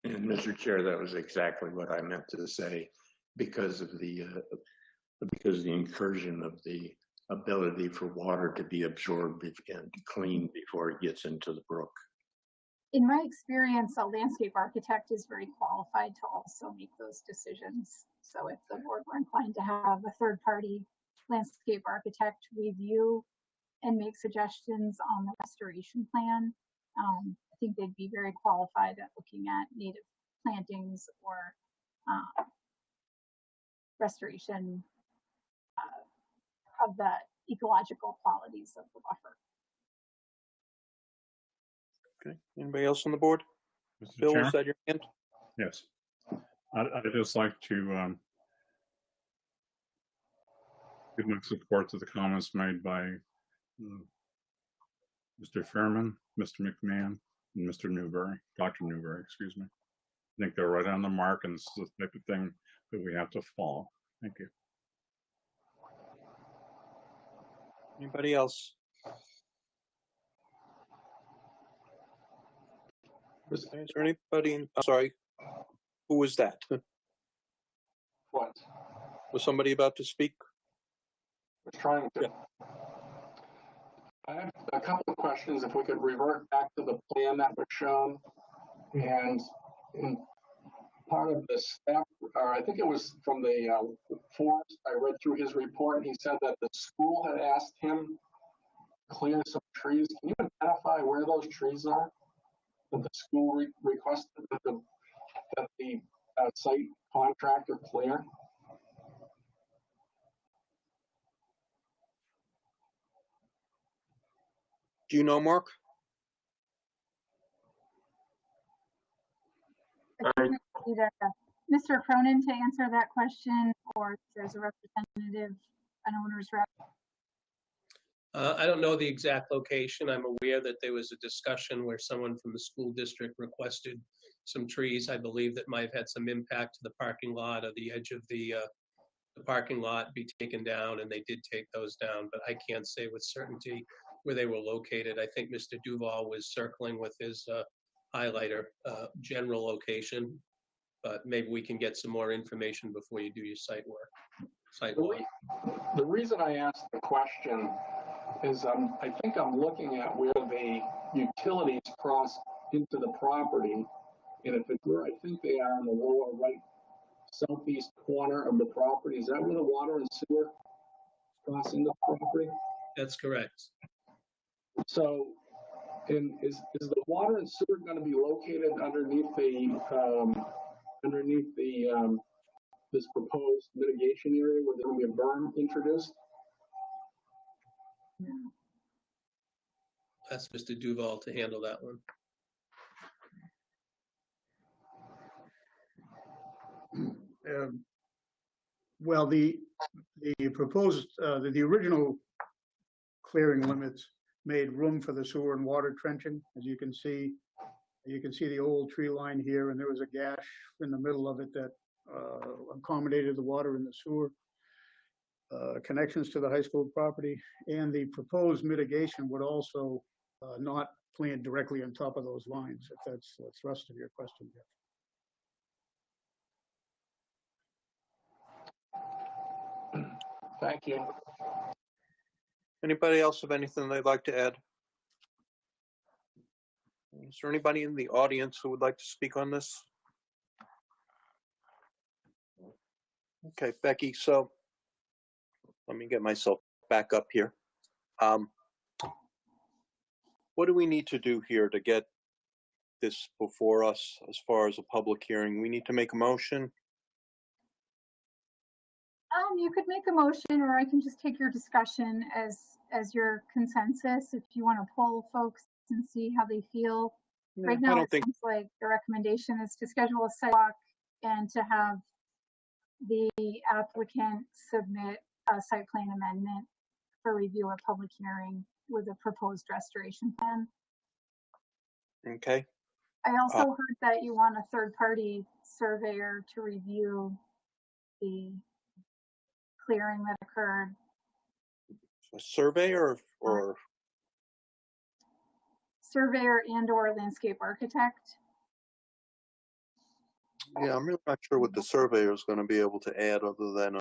And Mr. Chair, that was exactly what I meant to say, because of the incursion of the ability for water to be absorbed and cleaned before it gets into the brook. In my experience, a landscape architect is very qualified to also make those decisions. So if the board were inclined to have a third-party landscape architect review and make suggestions on the restoration plan, I think they'd be very qualified at looking at native plantings or restoration of the ecological qualities of the buffer. Okay. Anybody else on the board? Mr. Bill, Chair? is that your hand? Yes. I'd just like to give my support to the comments made by Mr. Fairman, Mr. McMahon, and Mr. Newberry, Dr. Newberry, excuse me. I think they're right on the mark, and this is the type of thing that we have to follow. Thank you. Anybody else? Is there anybody I'm sorry, who was that? What? Was somebody about to speak? I was trying to. I have a couple of questions. If we could revert back to the plan that was shown, and in part of the staff, or I think it was from the forest, I read through his report, and he said that the school had asked him to clear some trees. Can you identify where those trees are that the school requested that the site contractor clear? Do you know, Mark? I think we need Mr. Cronin to answer that question, or if there's a representative, an owner's rep. I don't know the exact location. I'm aware that there was a discussion where someone from the school district requested some trees. I believe that might have had some impact to the parking lot, or the edge of the parking lot be taken down, and they did take those down, but I can't say with certainty where they were located. I think Mr. Duval was circling with his highlighter general location. but maybe we can get some more information before you do your site The, walk. the reason I asked the question is I think I'm looking at where the utilities cross into the property. And if it's where I think they are in the lower right southeast corner of the property, is that where the water and sewer cross into the property? That's correct. So, and is the water and sewer going to be located underneath this proposed mitigation area where there's going to be a berm introduced? Ask Mr. Duval to handle that one. Well, the proposed, the original clearing limits made room for the sewer and water trenching. As you can see the old tree line here, and there was a gash in the middle of it that accommodated the water and the sewer connections to the high school property. And the proposed mitigation would also not plant directly on top of those lines, if that's the thrust of your question, Jeff. Thank you. Anybody else have anything they'd like to add? Is there anybody in the audience who would like to speak on this? Okay, Becky, so let me get myself back up here. What do we need to do here to get this before us as far as a public hearing? We need to make a motion. You could make a motion, or I can just take your discussion as your consensus if you want to poll folks and see how they feel. Right now, it sounds like the recommendation is to schedule a sidewalk and to have the applicant submit a site plan amendment for review or public hearing with a proposed restoration plan. Okay. I also heard that you want a third-party surveyor to review the clearing that occurred. A surveyor or surveyor and/or landscape architect. Yeah, I'm really not sure what the surveyor is going to be able to add other than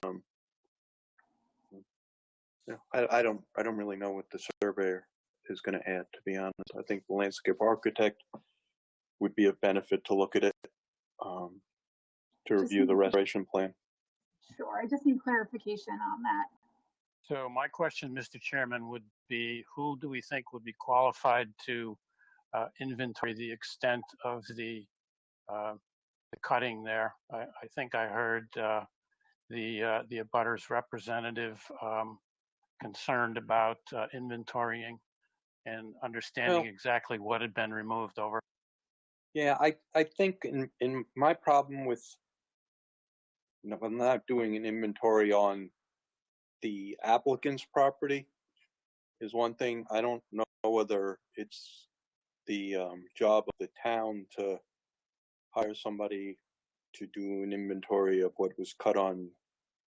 I don't really know what the surveyor is going to add, to be honest. I think the landscape architect would be of benefit to look at it to review the restoration plan. Sure, I just need clarification on that. So my question, Mr. Chairman, would be, who do we think would be qualified to inventory the extent of the cutting there? I think I heard the abutters representative concerned about inventorying and understanding exactly what had been removed over. Yeah, I think in my problem with, I'm not doing an inventory on the applicant's property is one thing. I don't know whether it's the job of the town to hire somebody to do an inventory of what was cut on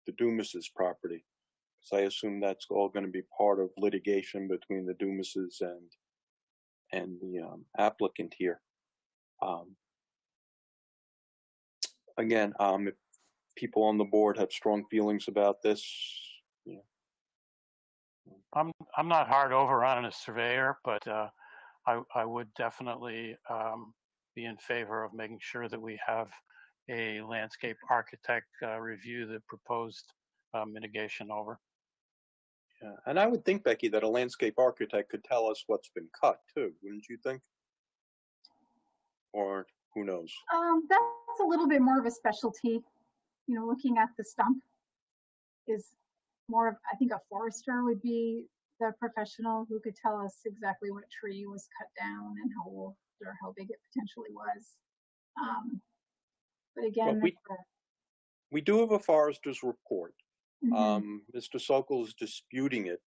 the Dumas's property. So I assume that's all going to be part of litigation between the Dumas's and the applicant here. Again, if people on the board have strong feelings about this, I'm not hard over on a surveyor, but I would definitely be in favor of making sure that we have a landscape architect review the proposed mitigation over. Yeah, and I would think, Becky, that a landscape architect could tell us what's been cut too, wouldn't you think? Or who knows? That's a little bit more of a specialty. You know, looking at the stump is more of, I think a forester would be the professional who could tell us exactly what tree was cut down and how old or how big it potentially was. But again, well, we do have a forester's report. Mm-hmm. Mr. Sokol is disputing it.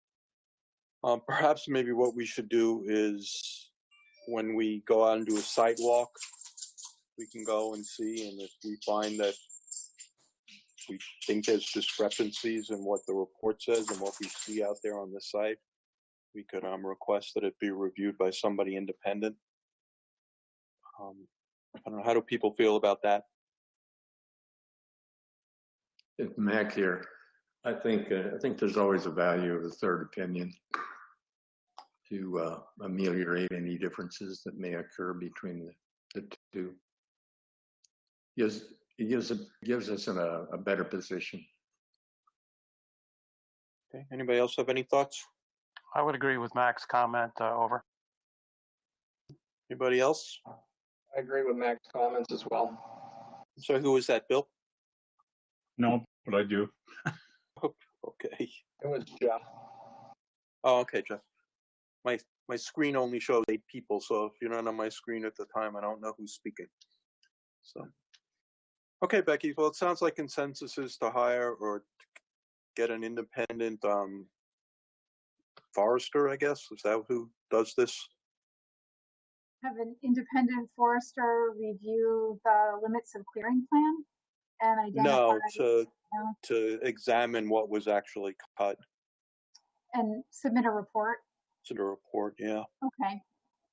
Perhaps maybe what we should do is when we go out and do a site walk, we can go and see, and if we find that we think there's discrepancies in what the report says and what we see out there on the site, we could request that it be reviewed by somebody independent. I don't know, how do people feel about that? Mac here. I think there's always a value of a third opinion to ameliorate any differences that may occur between the two. It gives us in a better position. Okay. Anybody else have any thoughts? I would agree with Mac's comment. Over. Anybody else? I agree with Mac's comments as well. So who was that, Bill? No, but I do. Okay. It was Jeff. Oh, okay, Jeff. My screen only shows 8 people, so if you're not on my screen at the time, I don't know who's speaking. So, okay, Becky. Well, it sounds like consensus is to hire or to get an independent forester, I guess. Is that who does this? Have an independent forester review the limits of clearing plan and identify. No, to examine what was actually cut. And submit a report. Submit a report, yeah. Okay.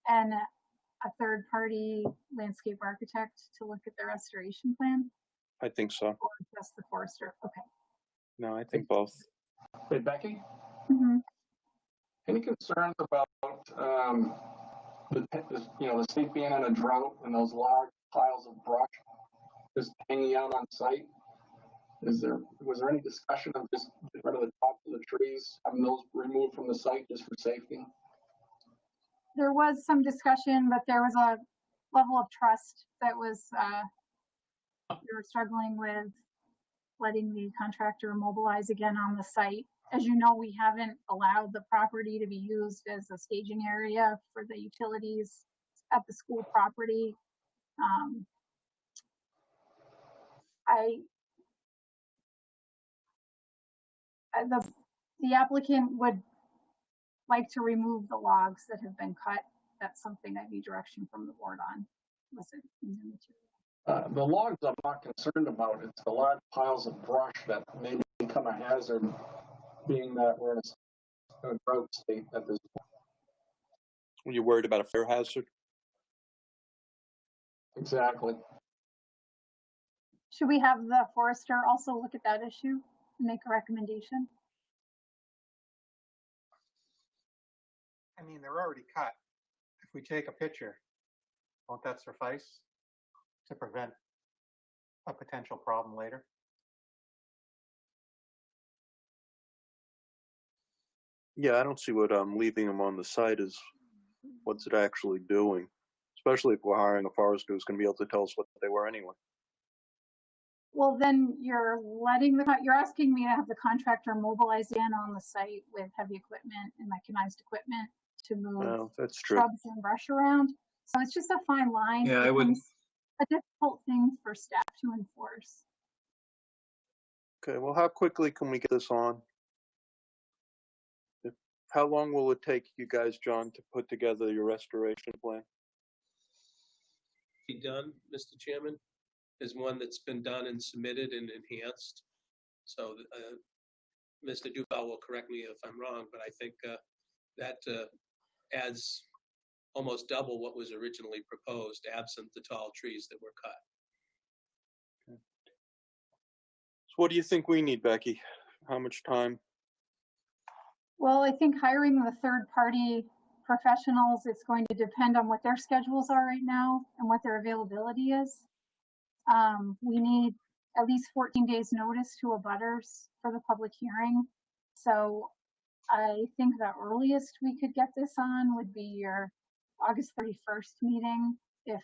And a third party landscape architect to look at the restoration plan? I think so. Or just the forester? Okay. No, I think both. Hey, Becky? Mm-hmm. Any concerns about the state being in a drought and those large piles of brush just hanging out on site? Was there any discussion of just getting rid of the tops of the trees, having those removed from the site just for safety? There was some discussion, but there was a level of trust that was we were struggling with letting the contractor mobilize again on the site. As you know, we haven't allowed the property to be used as a staging area for the utilities at the school property. The applicant would like to remove the logs that have been cut. That's something I need direction from the board on. The logs I'm not concerned about. It's the large piles of brush that may become a hazard, being that we're in a drought state at this point. Were you worried about a fire hazard? Exactly. Should we have the forester also look at that issue and make a recommendation? I mean, they're already cut. If we take a picture, won't that suffice to prevent a potential problem later? Yeah, I don't see what leaving them on the site is. What's it actually doing? Especially if we're hiring a forester who's going to be able to tell us what they were anyway. Well, then you're asking me to have the contractor mobilize in on the site with heavy equipment and mechanized equipment to move that's true. shrubs and brush around. So it's just a fine line. Yeah, I wouldn't. A difficult thing for staff to enforce. Okay, well, how quickly can we get this on? How long will it take you guys, John, to put together your restoration plan? Be done, Mr. Chairman, is one that's been done and submitted and enhanced. So Mr. Duval will correct me if I'm wrong, but I think that adds almost double what was originally proposed, absent the tall trees that were cut. Okay. So what do you think we need, Becky? How much time? Well, I think hiring the third-party professionals, it's going to depend on what their schedules are right now and what their availability is. We need at least 14 days notice to abutters for the public hearing. So I think the earliest we could get this on would be your August 31st meeting if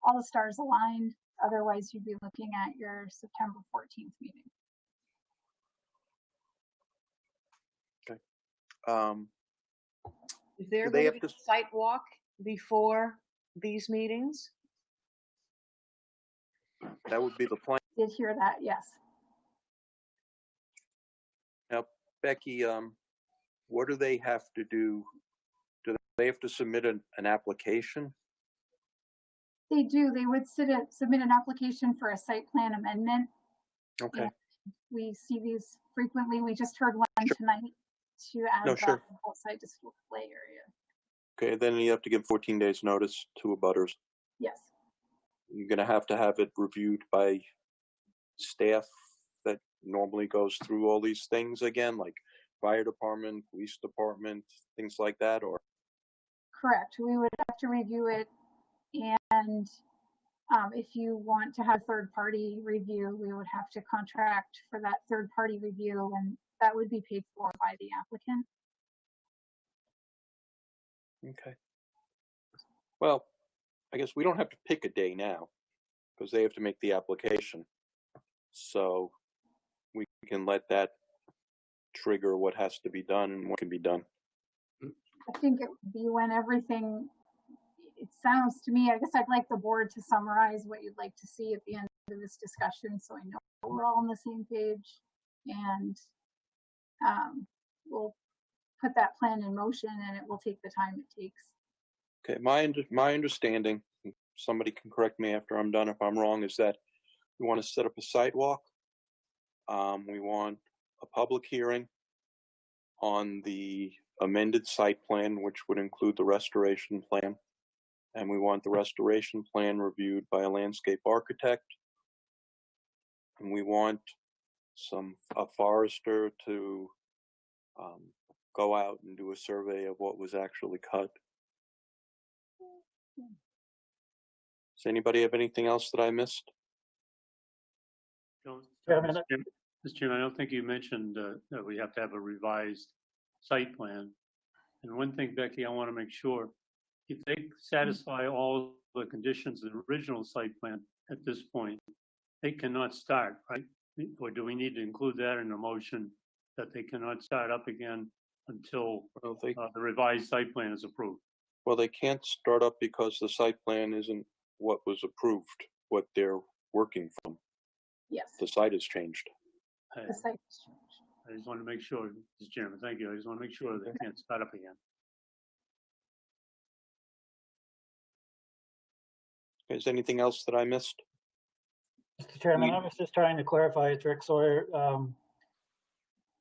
all the stars aligned. Otherwise, you'd be looking at your September 14th meeting. Is there going to be a site walk before these meetings? That would be the plan. Did hear that? Yes. Now, Becky, what do they have to do? Do they have to submit an application? They do. They would submit an application for a site plan amendment. Okay. And we see these frequently. We just heard one tonight to add sure. the outside display area. Okay, then you have to give 14 days notice to abutters. Yes. You're going to have it reviewed by staff that normally goes through all these things again, like fire department, police department, things like that, or? Correct. We would have to review it, and if you want to have third-party review, we would have to contract for that third-party review, and that would be paid for by the applicant. Okay. Well, I guess we don't have to pick a day now because they have to make the application. So we can let that trigger what has to be done and what can be done. I think it would be when everything, it sounds to me, I guess I'd like the board to summarize what you'd like to see at the end of this discussion so I know we're all on the same page, and we'll put that plan in motion, and it will take the time it takes. Okay, my understanding, somebody can correct me after I'm done if I'm wrong, is that we want to set up a sidewalk. We want a public hearing on the amended site plan, which would include the restoration plan. And we want the restoration plan reviewed by a landscape architect. And we want a forester to go out and do a survey of what was actually cut. Does anybody have anything else that I missed? Mr. Chairman, I don't think you mentioned that we have to have a revised site plan. And one thing, Becky, I want to make sure, if they satisfy all the conditions of the original site plan at this point, they cannot start, right? Or do we need to include that in the motion that they cannot start up again until the revised site plan is approved? Well, they can't start up because the site plan isn't what was approved, what they're working from. Yes. The site has changed. The site has changed. I just want to make sure, Mr. Chairman, thank you. I just want to make sure they can't start up again. Is there anything else that I missed? Mr. Chairman, I was just trying to clarify, it's Rick Sawyer.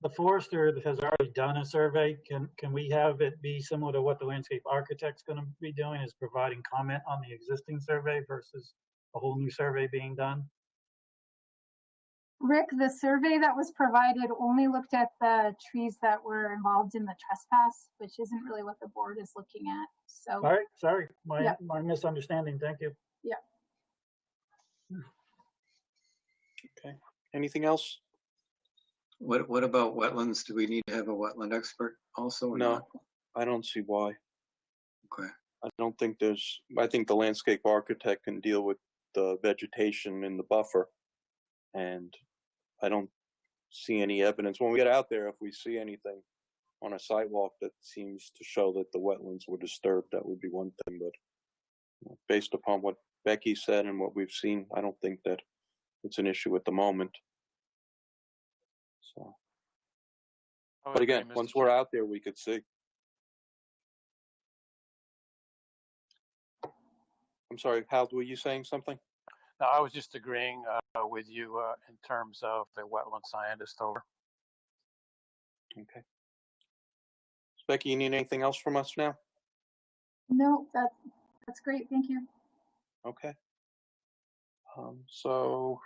The forester has already done a survey. Can we have it be similar to what the landscape architect's going to be doing, is providing comment on the existing survey versus a whole new survey being done? Rick, the survey that was provided only looked at the trees that were involved in the trespass, which isn't really what the board is looking at. So. All right, sorry, my misunderstanding. Thank you. Yeah. Okay. Anything else? What about wetlands? Do we need to have a wetland expert also? Or No, not? I don't see why. Okay. I think the landscape architect can deal with the vegetation in the buffer, and I don't see any evidence. When we get out there, if we see anything on a sidewalk that seems to show that the wetlands were disturbed, that would be one thing. But based upon what Becky said and what we've seen, I don't think that it's an issue at the moment. So, but again, once we're out there, we could see. I'm sorry, Hal, were you saying something? No, I was just agreeing with you in terms of the wetland scientist over. Okay. Becky, you need anything else from us now? No, that's great. Thank you. Okay. So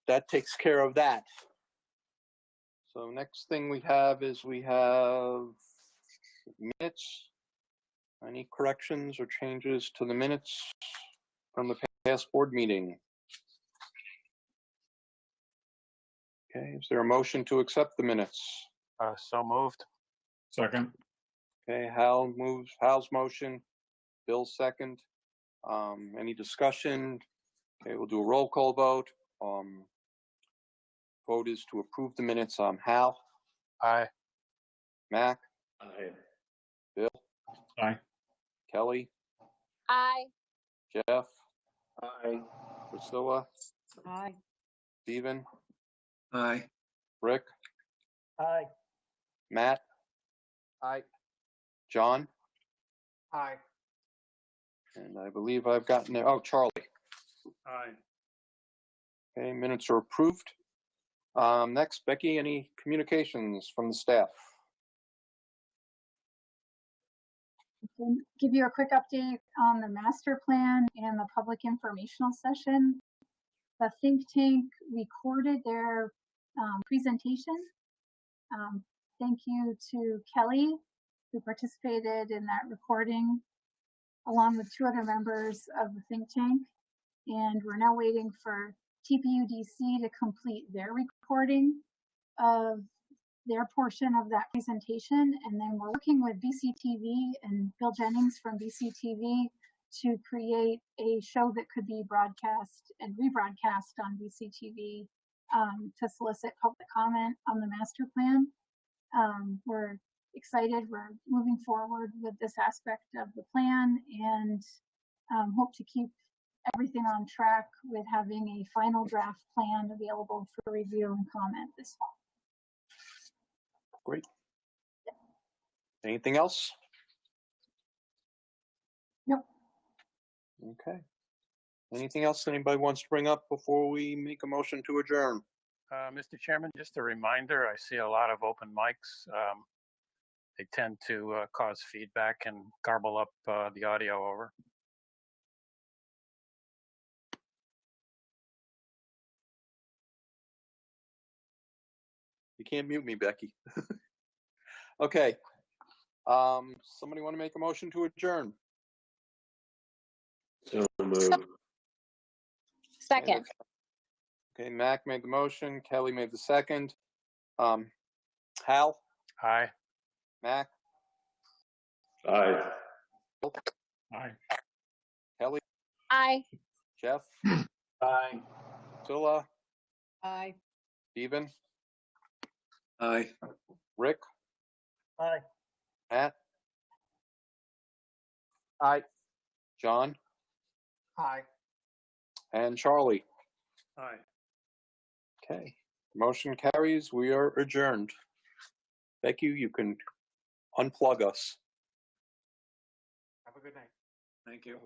that takes care of that. So next thing we have is we have minutes. Any corrections or changes to the minutes from the past board meeting? Okay, is there a motion to accept the minutes? So moved. Second. Okay, Hal's motion, Bill's second. Any discussion? Okay, we'll do a roll call vote. Vote is to approve the minutes. Hal. Aye. Mac. Aye. Bill. Aye. Kelly. Aye. Jeff. Aye. Priscilla. Aye. Stephen. Aye. Rick. Aye. Matt. Aye. John. Aye. And I believe I've gotten there. Oh, Charlie. Aye. Okay, minutes are approved. Next, Becky, any communications from the staff? I can give you a quick update on the master plan and the public informational session. the think tank recorded their presentation. Thank you to Kelly, who participated in that recording, along with 2 other members of the think tank. And we're now waiting for TPUDC to complete their recording of their portion of that presentation. And then we're working with BCTV and Bill Jennings from BCTV to create a show that could be broadcast and rebroadcast on BCTV to solicit public comment on the master plan. We're excited. We're moving forward with this aspect of the plan and hope to keep everything on track with having a final draft plan available for review and comment this fall. Great. Anything else? Nope. Okay. Anything else anybody wants to bring up before we make a motion to adjourn? Mr. Chairman, just a reminder, I see a lot of open mics. They tend to cause feedback and garble up the audio over. You can't mute me, Becky. Okay. Somebody want to make a motion to adjourn? So moved. Second. Okay, Mac made the motion. Kelly made the second. Hal? Aye. Mac? Aye. Aye. Kelly? Aye. Jeff? Aye. Zilla? Aye. Steven? Aye. Rick? Aye. Matt? Aye. John? Aye. And Charlie? Aye. Okay. Motion carries. We are adjourned. Becky, you can unplug us. Have a good night. Thank you.